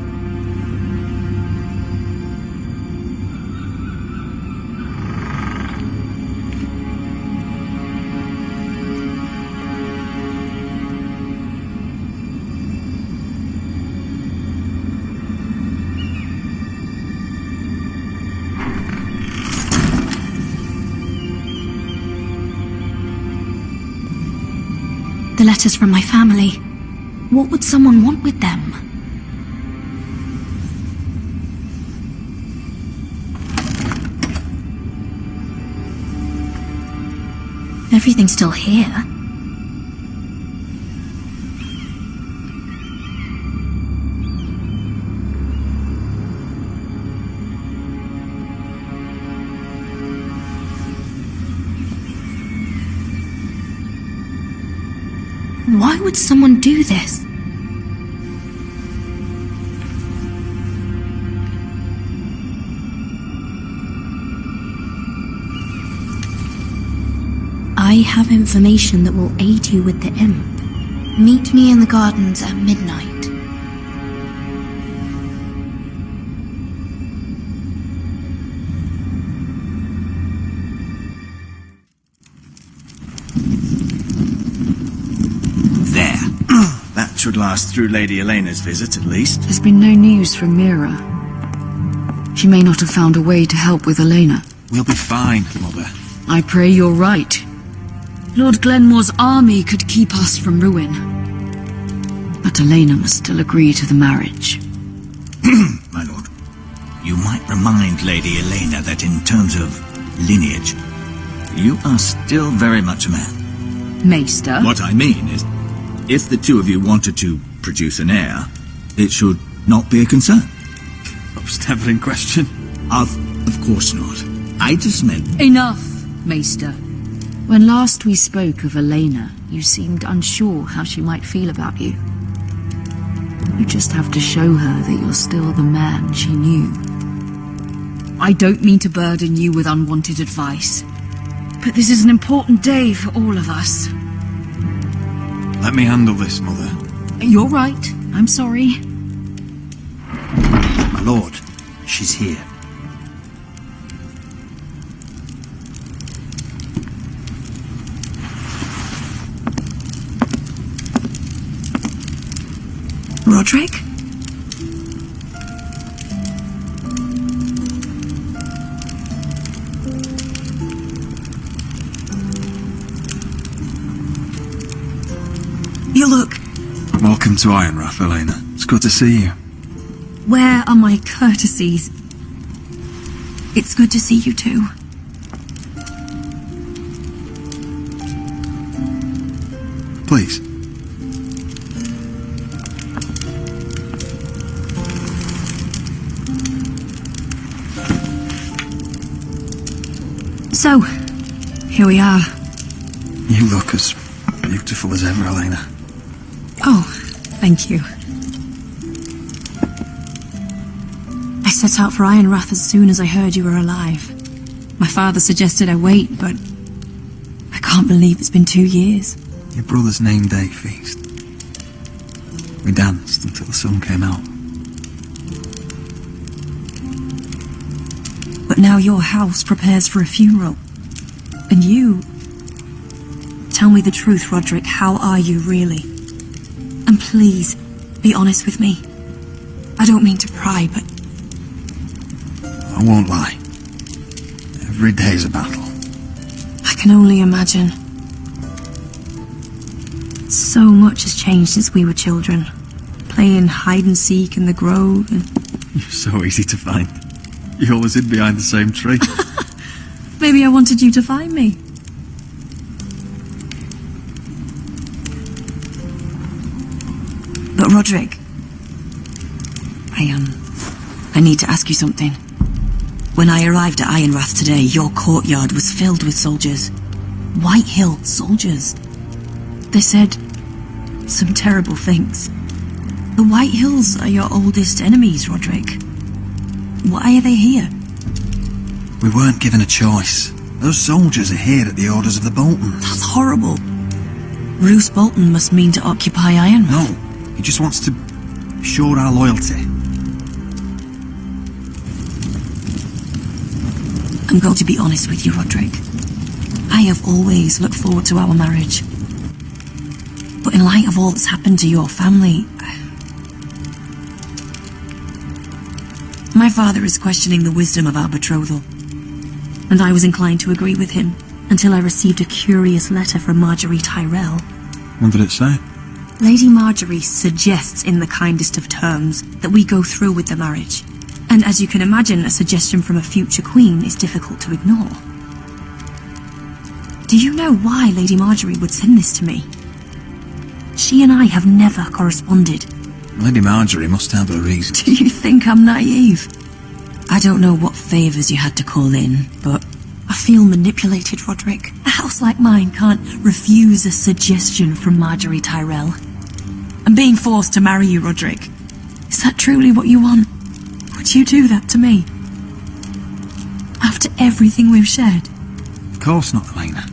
The letters from my family. What would someone want with them? Everything's still here. Why would someone do this? I have information that will aid you with the imp. Meet me in the gardens at midnight. That should last through Lady Elena's visit, at least. There's been no news from Mira. She may not have found a way to help with Elena. We'll be fine, Mother. I pray you're right. Lord Glenmore's army could keep us from ruin. But Elena must still agree to the marriage. My lord, you might remind Lady Elena that in terms of lineage, you are still very much a man. Maester? What I mean is, if the two of you wanted to produce an heir, it should not be a concern. That was never in question. Of course not. I just meant... Enough, Maester. When last we spoke of Elena, you seemed unsure how she might feel about you. You just have to show her that you're still the man she knew. I don't mean to burden you with unwanted advice, but this is an important day for all of us. Let me handle this, Mother. You're right. I'm sorry. My lord, she's here. Roderick? You look... Welcome to Ironrath, Elena. It's good to see you. Where are my courtesies? It's good to see you too. Please. So, here we are. You look as beautiful as ever, Elena. Oh, thank you. I set out for Ironrath as soon as I heard you were alive. My father suggested I wait, but I can't believe it's been 2 years. Your brother's name day feast. We danced until the sun came out. But now your house prepares for a funeral. And you... Tell me the truth, Roderick. How are you, really? And please, be honest with me. I don't mean to pry, but... I won't lie. Every day's a battle. I can only imagine. So much has changed since we were children. Playing hide and seek in the grove and... You're so easy to find. You always hid behind the same tree. Maybe I wanted you to find me. But Roderick, I need to ask you something. When I arrived at Ironrath today, your courtyard was filled with soldiers. White Hill soldiers. They said some terrible things. The White Hills are your oldest enemies, Roderick. Why are they here? We weren't given a choice. Those soldiers are here at the orders of the Boltons. That's horrible. Roose Bolton must mean to occupy Ironrath. No, he just wants to assure our loyalty. I'm going to be honest with you, Roderick. I have always looked forward to our marriage. But in light of all that's happened to your family... My father is questioning the wisdom of our betrothal. And I was inclined to agree with him, until I received a curious letter from Marjorie Tyrell. What did it say? Lady Marjorie suggests in the kindest of terms that we go through with the marriage. And as you can imagine, a suggestion from a future queen is difficult to ignore. Do you know why Lady Marjorie would send this to me? She and I have never corresponded. Lady Marjorie must have her reasons. Do you think I'm naive? I don't know what favours you had to call in, but I feel manipulated, Roderick. A house like mine can't refuse a suggestion from Marjorie Tyrell. I'm being forced to marry you, Roderick. Is that truly what you want? Would you do that to me? After everything we've shared? Of course not, Elena.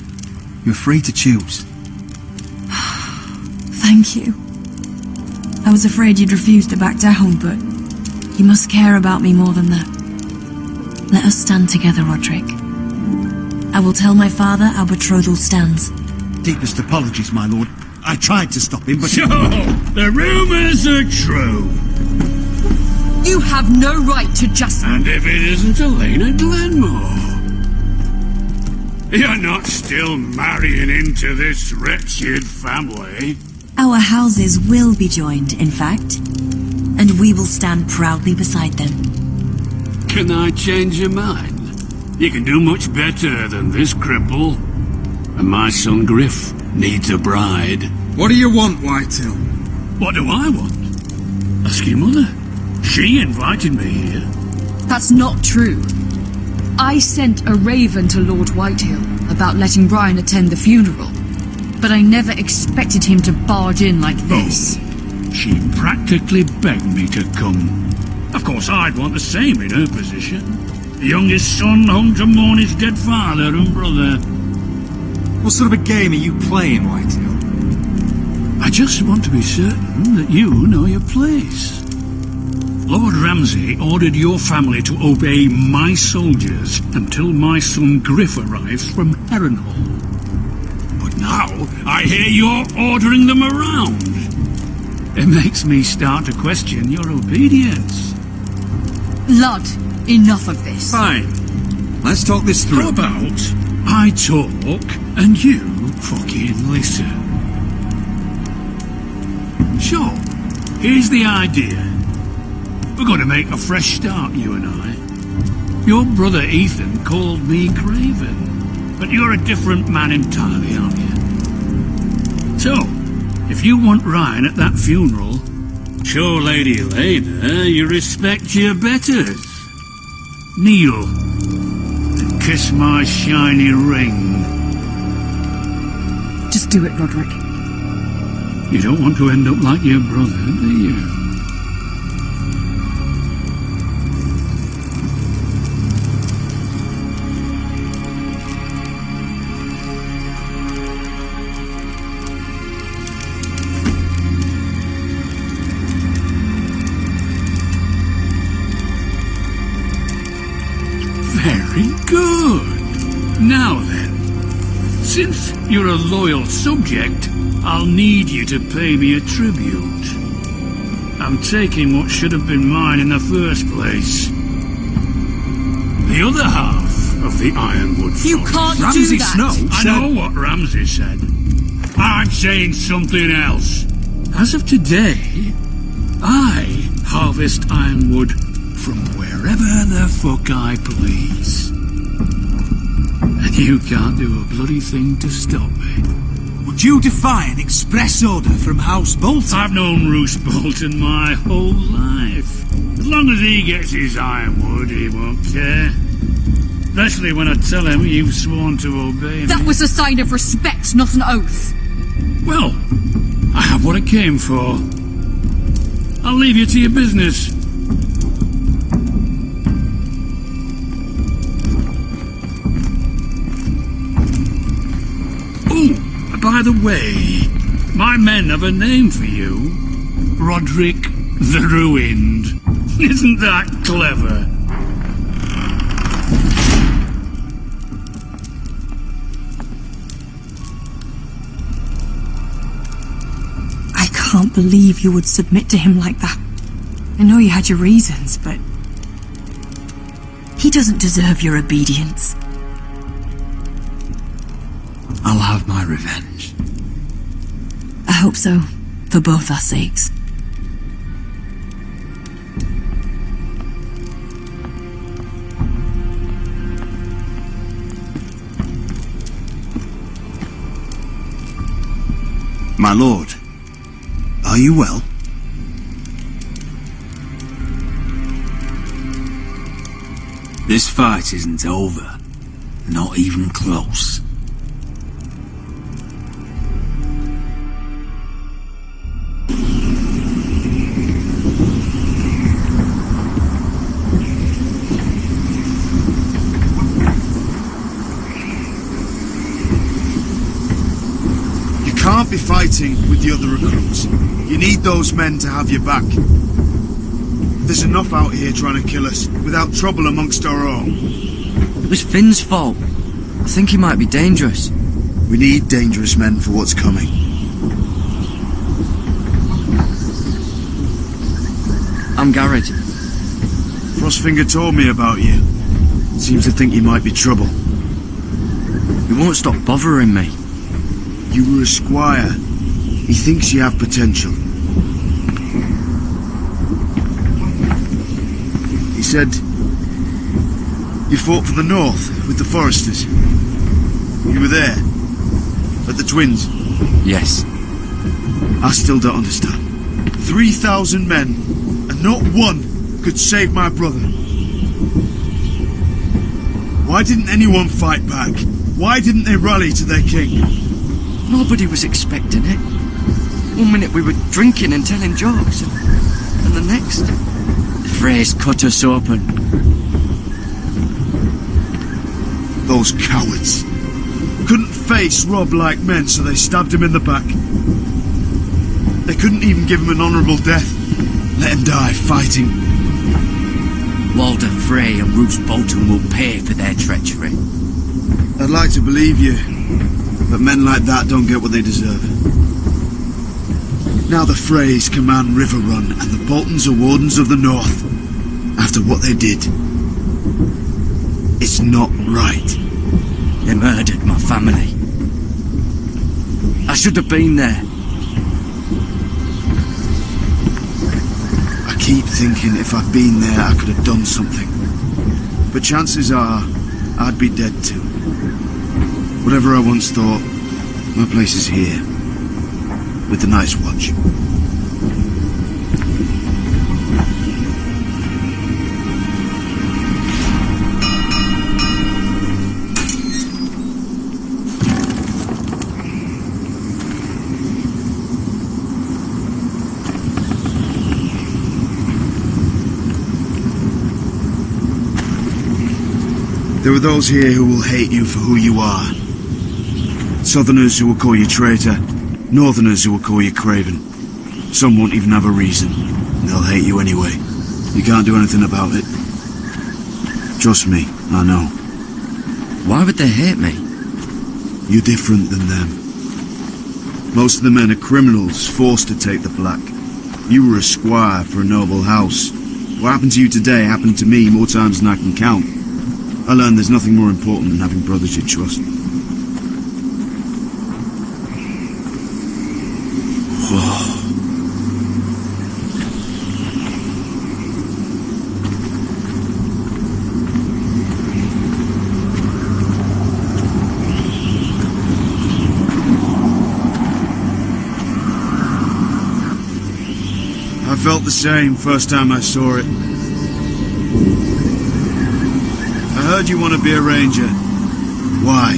You're free to choose. Thank you. I was afraid you'd refuse to back down, but you must care about me more than that. Let us stand together, Roderick. I will tell my father our betrothal stands. Deepest apologies, my lord. I tried to stop him, but... So, the rumours are true. You have no right to just... And if it isn't Elena Glenmore? You're not still marrying into this wretched family. Our houses will be joined, in fact. And we will stand proudly beside them. Can I change your mind? You can do much better than this cripple. And my son Griff needs a bride. What do you want, Whitehill? What do I want? Ask your mother. She invited me here. That's not true. I sent a raven to Lord Whitehill about letting Brian attend the funeral, but I never expected him to barge in like this. Oh, she practically begged me to come. Of course, I'd want the same in her position. The youngest son home to mourn his dead father and brother. What sort of a game are you playing, Whitehill? I just want to be certain that you know your place. Lord Ramsay ordered your family to obey my soldiers until my son Griff arrives from Harrenhal. But now, I hear you're ordering them around. It makes me start to question your obedience. Lud, enough of this. Fine. Let's talk this through. How about I talk and you fucking listen? Sure, here's the idea. We're going to make a fresh start, you and I. Your brother Ethan called me Craven, but you're a different man entirely, aren't you? So, if you want Ryan at that funeral, show Lady Elena you respect your betters. Kneel and kiss my shiny ring. Just do it, Roderick. You don't want to end up like your brother, do you? Very good. Now then, since you're a loyal subject, I'll need you to pay me a tribute. I'm taking what should have been mine in the first place. The other half of the Ironwood Forest. You can't Ramsay do that. Snow I know what Ramsay said. I'm saying something else. As of today, I harvest ironwood from wherever the fuck I please. And you can't do a bloody thing to stop me. Would you defy an express order from House Bolton? I've known Roose Bolton my whole life. As long as he gets his ironwood, he won't care. Especially when I tell him you've sworn to obey me. That was a sign of respect, not an oath. Well, I have what I came for. I'll leave you to your business. By the way, my men have a name for you. Roderick the Ruined. Isn't that clever? I can't believe you would submit to him like that. I know you had your reasons, but... he doesn't deserve your obedience. I'll have my revenge. I hope so, for both our sakes. My lord, are you well? This fight isn't over. Not even close. You can't be fighting with the other recruits. You need those men to have your back. There's enough out here trying to kill us, without trouble amongst our own. It was Finn's fault. I think he might be dangerous. We need dangerous men for what's coming. I'm Garrett. Frostfinger told me about you. Seems to think you might be trouble. He won't stop bothering me. You were a squire. He thinks you have potential. He said you fought for the North with the Foresters. You were there at the Twins. Yes. I still don't understand. 3,000 men, and not one could save my brother. Why didn't anyone fight back? Why didn't they rally to their king? Nobody was expecting it. 1 minute we were drinking and telling jokes, and the next, the Freys cut us open. Those cowards. Couldn't face Robb like men, so they stabbed him in the back. They couldn't even give him an honourable death. Let him die fighting. Walder Frey and Roose Bolton will pay for their treachery. I'd like to believe you, but men like that don't get what they deserve. Now the Freys command Riverrun, and the Boltons are Wardens of the North. After what they did. It's not right. They murdered my family. I should have been there. I keep thinking if I'd been there I could have done something. But chances are, I'd be dead too. Whatever I once thought, my place is here. With the Night's Watch. There are those here who will hate you for who you are. Southerners who will call you traitor, Northerners who will call you craven. Some won't even have a reason. They'll hate you anyway. You can't do anything about it. Trust me, I know. Why would they hate me? You're different than them. Most of the men are criminals, forced to take the black. You were a squire for a noble house. What happened to you today happened to me more times than I can count. I learned there's nothing more important than having brothers you trust. Whoa. I felt the same first time I saw it. I heard you want to be a ranger. Why?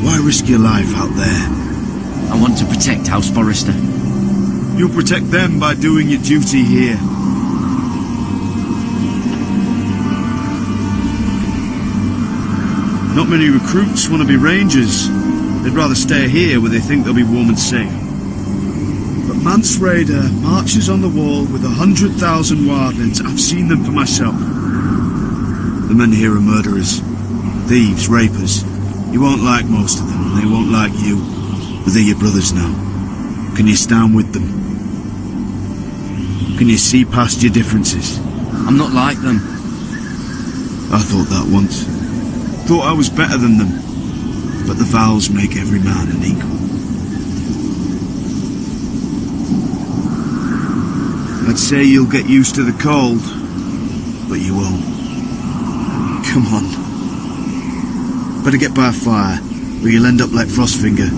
Why risk your life out there? I want to protect House Forrester. You'll protect them by doing your duty here. Not many recruits want to be rangers. They'd rather stay here where they think they'll be warm and safe. But Mance Rayder marches on the wall with 100,000 wildlings. I've seen them for myself. The men here are murderers, thieves, rapers. You won't like most of them, and they won't like you. But they're your brothers now. Can you stand with them? Can you see past your differences? I'm not like them. I thought that once. Thought I was better than them. But the vows make every man an equal. I'd say you'll get used to the cold, but you won't. Come on. Better get by a fire, or you'll end up like Frostfinger.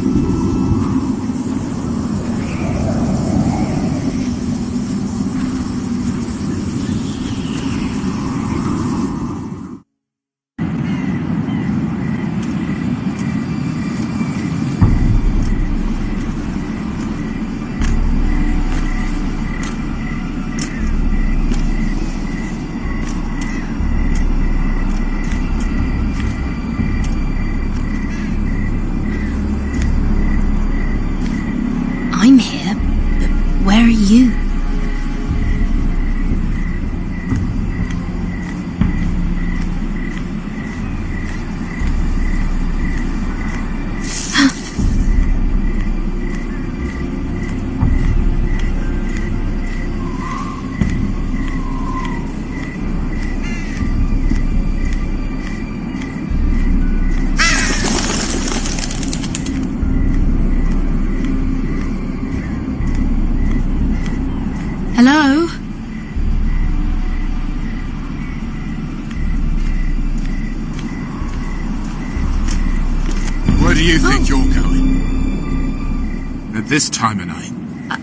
this time of night?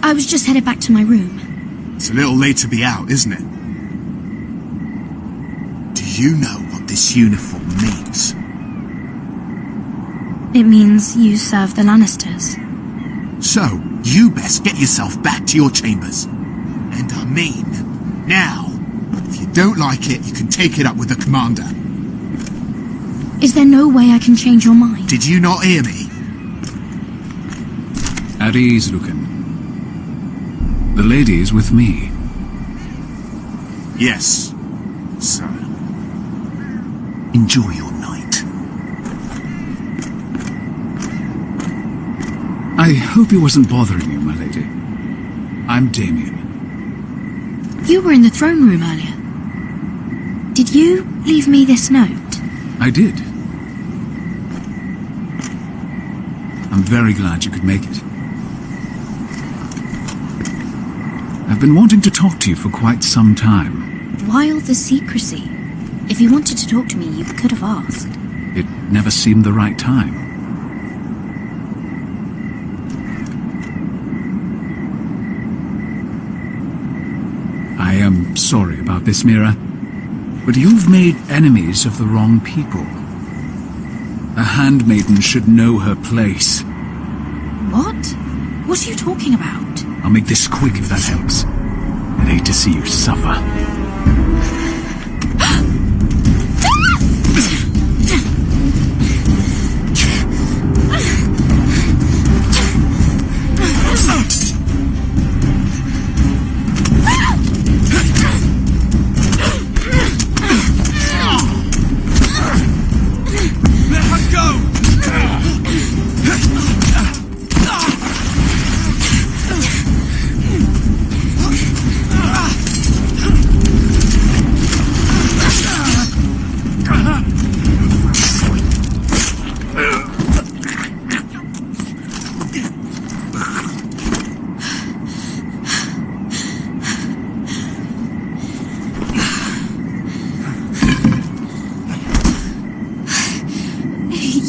I was just headed back to my room. It's a little late to be out, isn't it? Do you know what this uniform means? It means you serve the Lannisters. So, you best get yourself back to your chambers. And I mean, now. If you don't like it, you can take it up with the commander. Is there no way I can change your mind? Did you not hear me? At ease, Lucan. The lady is with me. Yes, sir. Enjoy your night. I hope he wasn't bothering you, my lady. I'm Damien. You were in the throne room earlier. Did you leave me this note? I did. I'm very glad you could make it. I've been wanting to talk to you for quite some time. Why all the secrecy? If you wanted to talk to me, you could have asked. It never seemed the right time. I am sorry about this, Mira, but you've made enemies of the wrong people. A handmaiden should know her place. What? What are you talking about? I'll make this quick if that helps. I'd hate to see you suffer.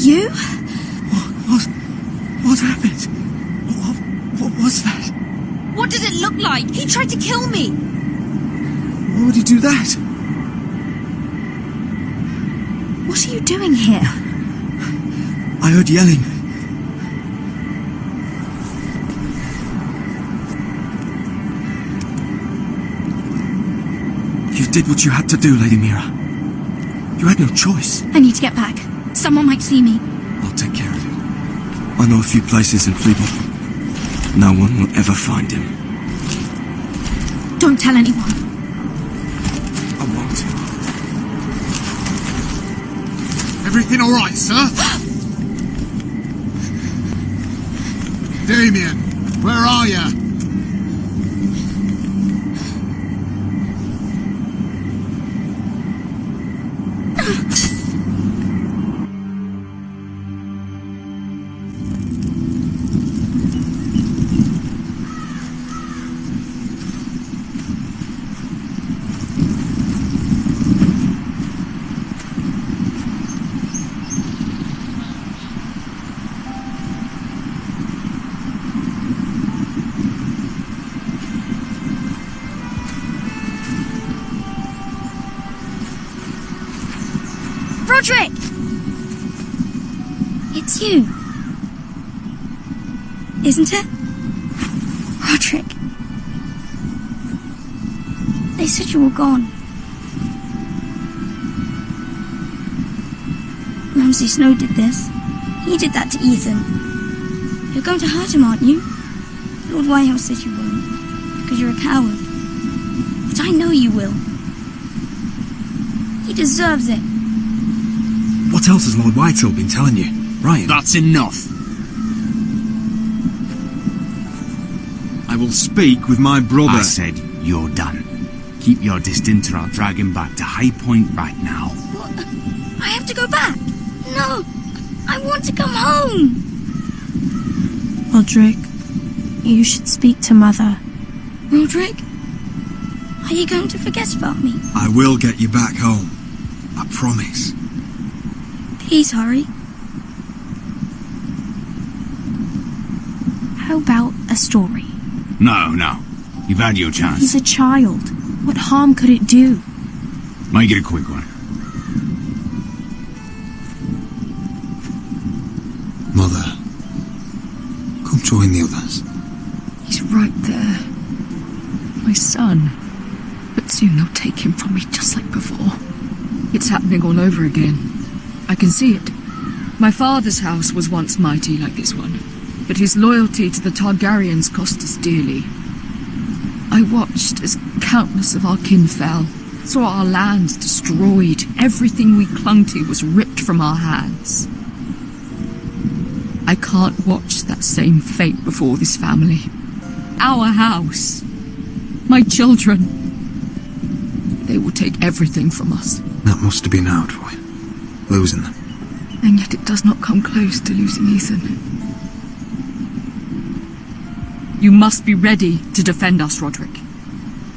You? What happened? What was that? What did it look like? He tried to kill me! Why would he do that? What are you doing here? I heard yelling. You did what you had to do, Lady Mira. You had no choice. I need to get back. Someone might see me. I'll take care of him. I know a few places in Fleabot. No one will ever find him. Don't tell anyone. I won't. Everything all right, sir? Damien, where are you? Roderick! It's you. Isn't it? Roderick. They said you were gone. Ramsay Snow did this. He did that to Ethan. You're going to hurt him, aren't you? Lord Whitehouse says you won't, because you're a coward. But I know you will. He deserves it. What else has Lord Whitehill been telling you? Ryan? That's enough. I will speak with my brother. I said, you're done. Keep your distance or I'll drag him back to High Point right now. What? I have to go back. No, I want to come home. Roderick, you should speak to Mother. Roderick? Are you going to forget about me? I will get you back home. I promise. Please hurry. How about a story? No. You've had your chance. He's a child. What harm could it do? Make it a quick one. Mother, come join the others. He's right there. My son. But soon they'll take him from me just like before. It's happening all over again. I can see it. My father's house was once mighty like this one, but his loyalty to the Targaryens cost us dearly. I watched as countless of our kin fell, saw our lands destroyed, everything we clung to was ripped from our hands. I can't watch that same fate before this family. Our house. My children. They will take everything from us. That must have been hard for you, losing them. And yet it does not come close to losing Ethan. You must be ready to defend us, Roderick.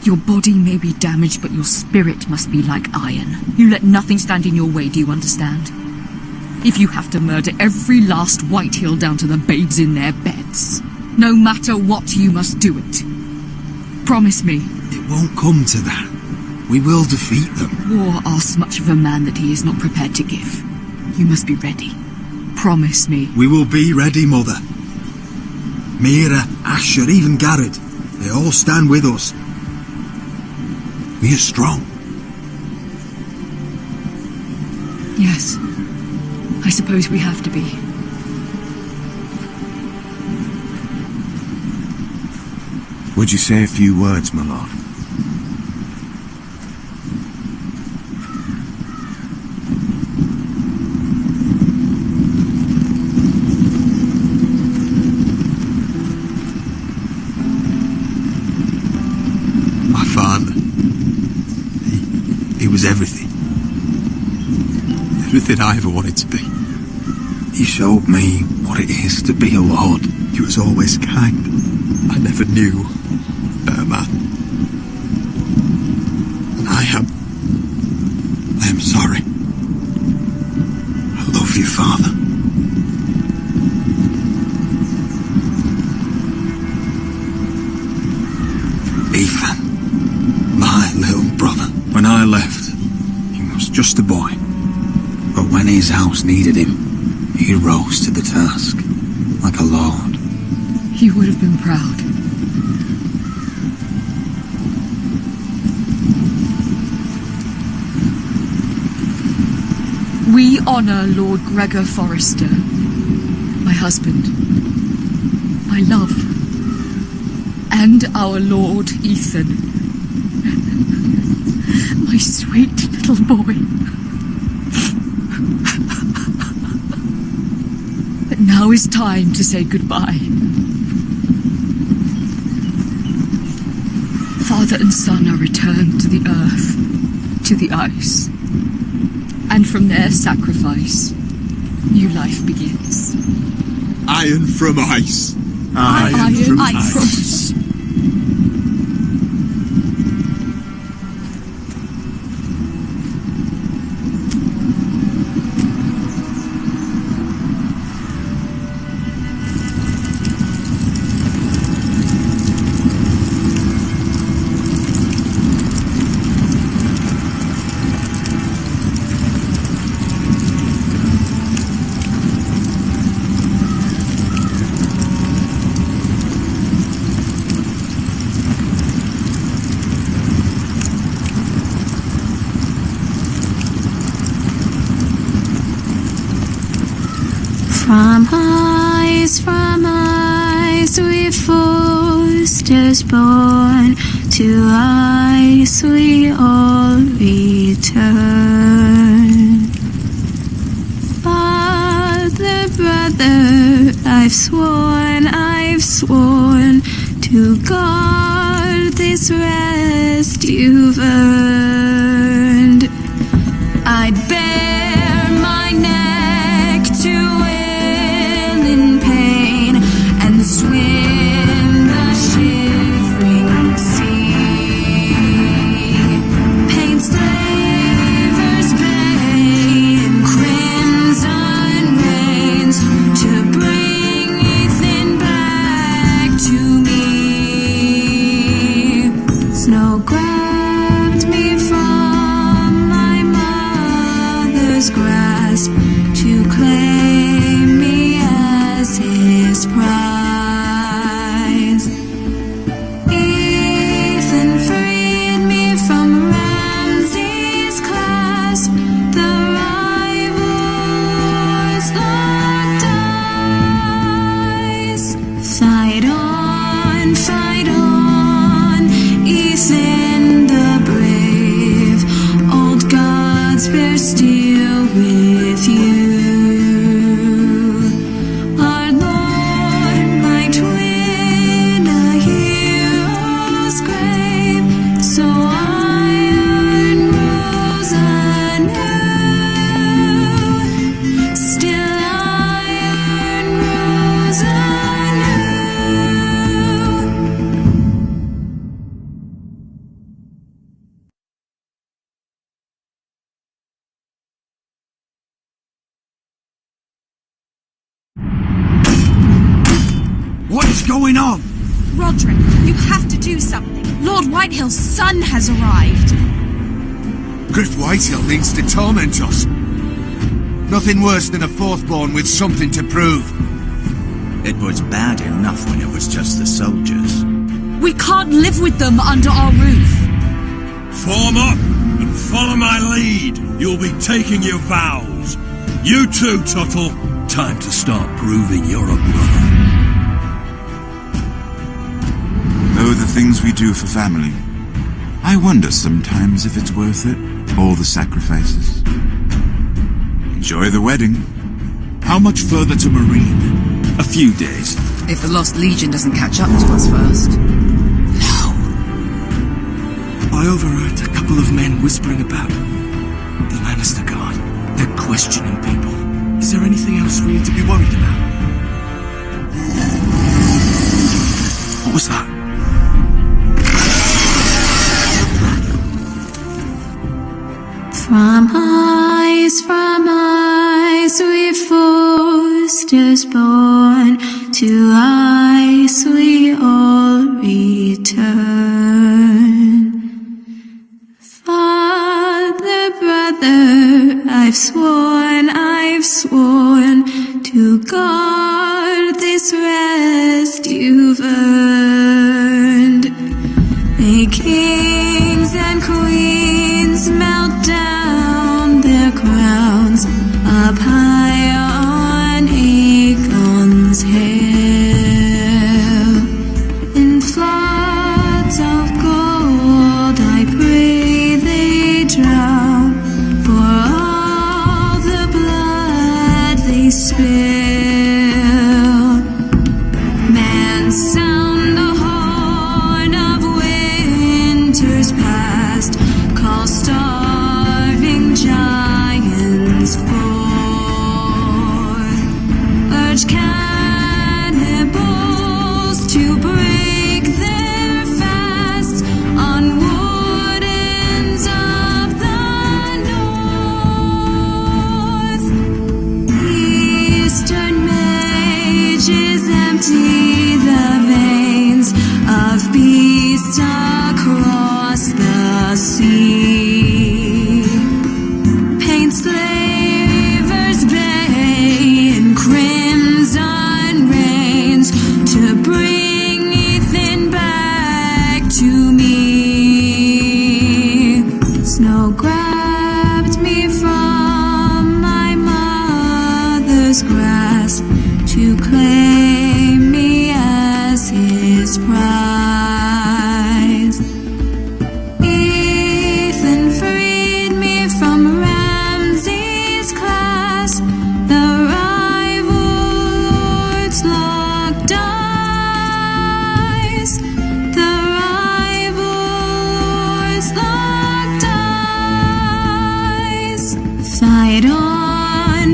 Your body may be damaged, but your spirit must be like iron. You let nothing stand in your way, do you understand? If you have to murder every last Whitehill down to the babes in their beds, no matter what, you must do it. Promise me. It won't come to that. We will defeat them. War asks much of a man that he is not prepared to give. You must be ready. Promise me. We will be ready, Mother. Mira, Asher, even Garrett, they all stand with us. We are strong. Yes. I suppose we have to be. Would you say a few words, my lord? My father, he was everything. Everything I ever wanted to be. He showed me what it is to be a lord. He was always kind. I never knew a better man. And I am sorry. I love you, Father. Ethan, my little brother. When I left, he was just a boy. But when his house needed him, he rose to the task, like a lord. He would have been proud. We honor Lord Gregor Forrester, my husband, my love, and our Lord Ethan, my sweet little boy. But now is time to say goodbye. Father and son are returned to the earth, to the ice. And from their sacrifice, new life begins. Iron from ice. Iron from ice. From ice we Forsters born, to ice we all return. Father, brother, I've sworn to guard this rest you've earned. I'd bare my neck to swim the shivering sea, paint slavers bay in crimson rains to bring Ethan back. gods bear steel with you. Our Lord might win a hero's grave, so iron rose anew. Still iron rose anew. What is going on? Roderick, you have to do something. Lord Whitehill's son has arrived. Griff Whitehill needs to torment us. Nothing worse than a fourthborn with something to prove. It was bad enough when it was just the soldiers. We can't live with them under our roof. Form up and follow my lead. You'll be taking your vows. You too, Tuttle. Time to start proving you're a brother. Oh, the things we do for family. I wonder sometimes if it's worth it, all the sacrifices. Enjoy the wedding. How much further to Marine? A few days. If the Lost Legion doesn't catch up to us first. I overheard a couple of men whispering about the Lannister Guard. They're questioning people. Is there anything else we need to be worried about? What was that? From ice we Forsters born, to ice we all return. Father, brother, I've sworn to guard this rest you've earned. May kings and queens melt down their crowns up high on Aegon's hill. In floods of gold I pray they drown, for all the blood they spill. Man, sound the horn of winter's past, call starving giants forth, urge cannibals to break their fast on wardens of the north. Eastern mages empty the veins of beasts across the sea. Paint slavers bay in crimson rains to bring Ethan back to me. Snow grabbed me from my mother's grasp to claim me as his prize. Ethan freed me from Ramsay's clasp, the rival lords locked eyes, the rival lords locked eyes. Fight on,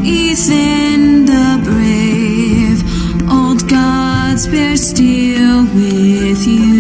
Ethan the brave, old gods bear steel with you.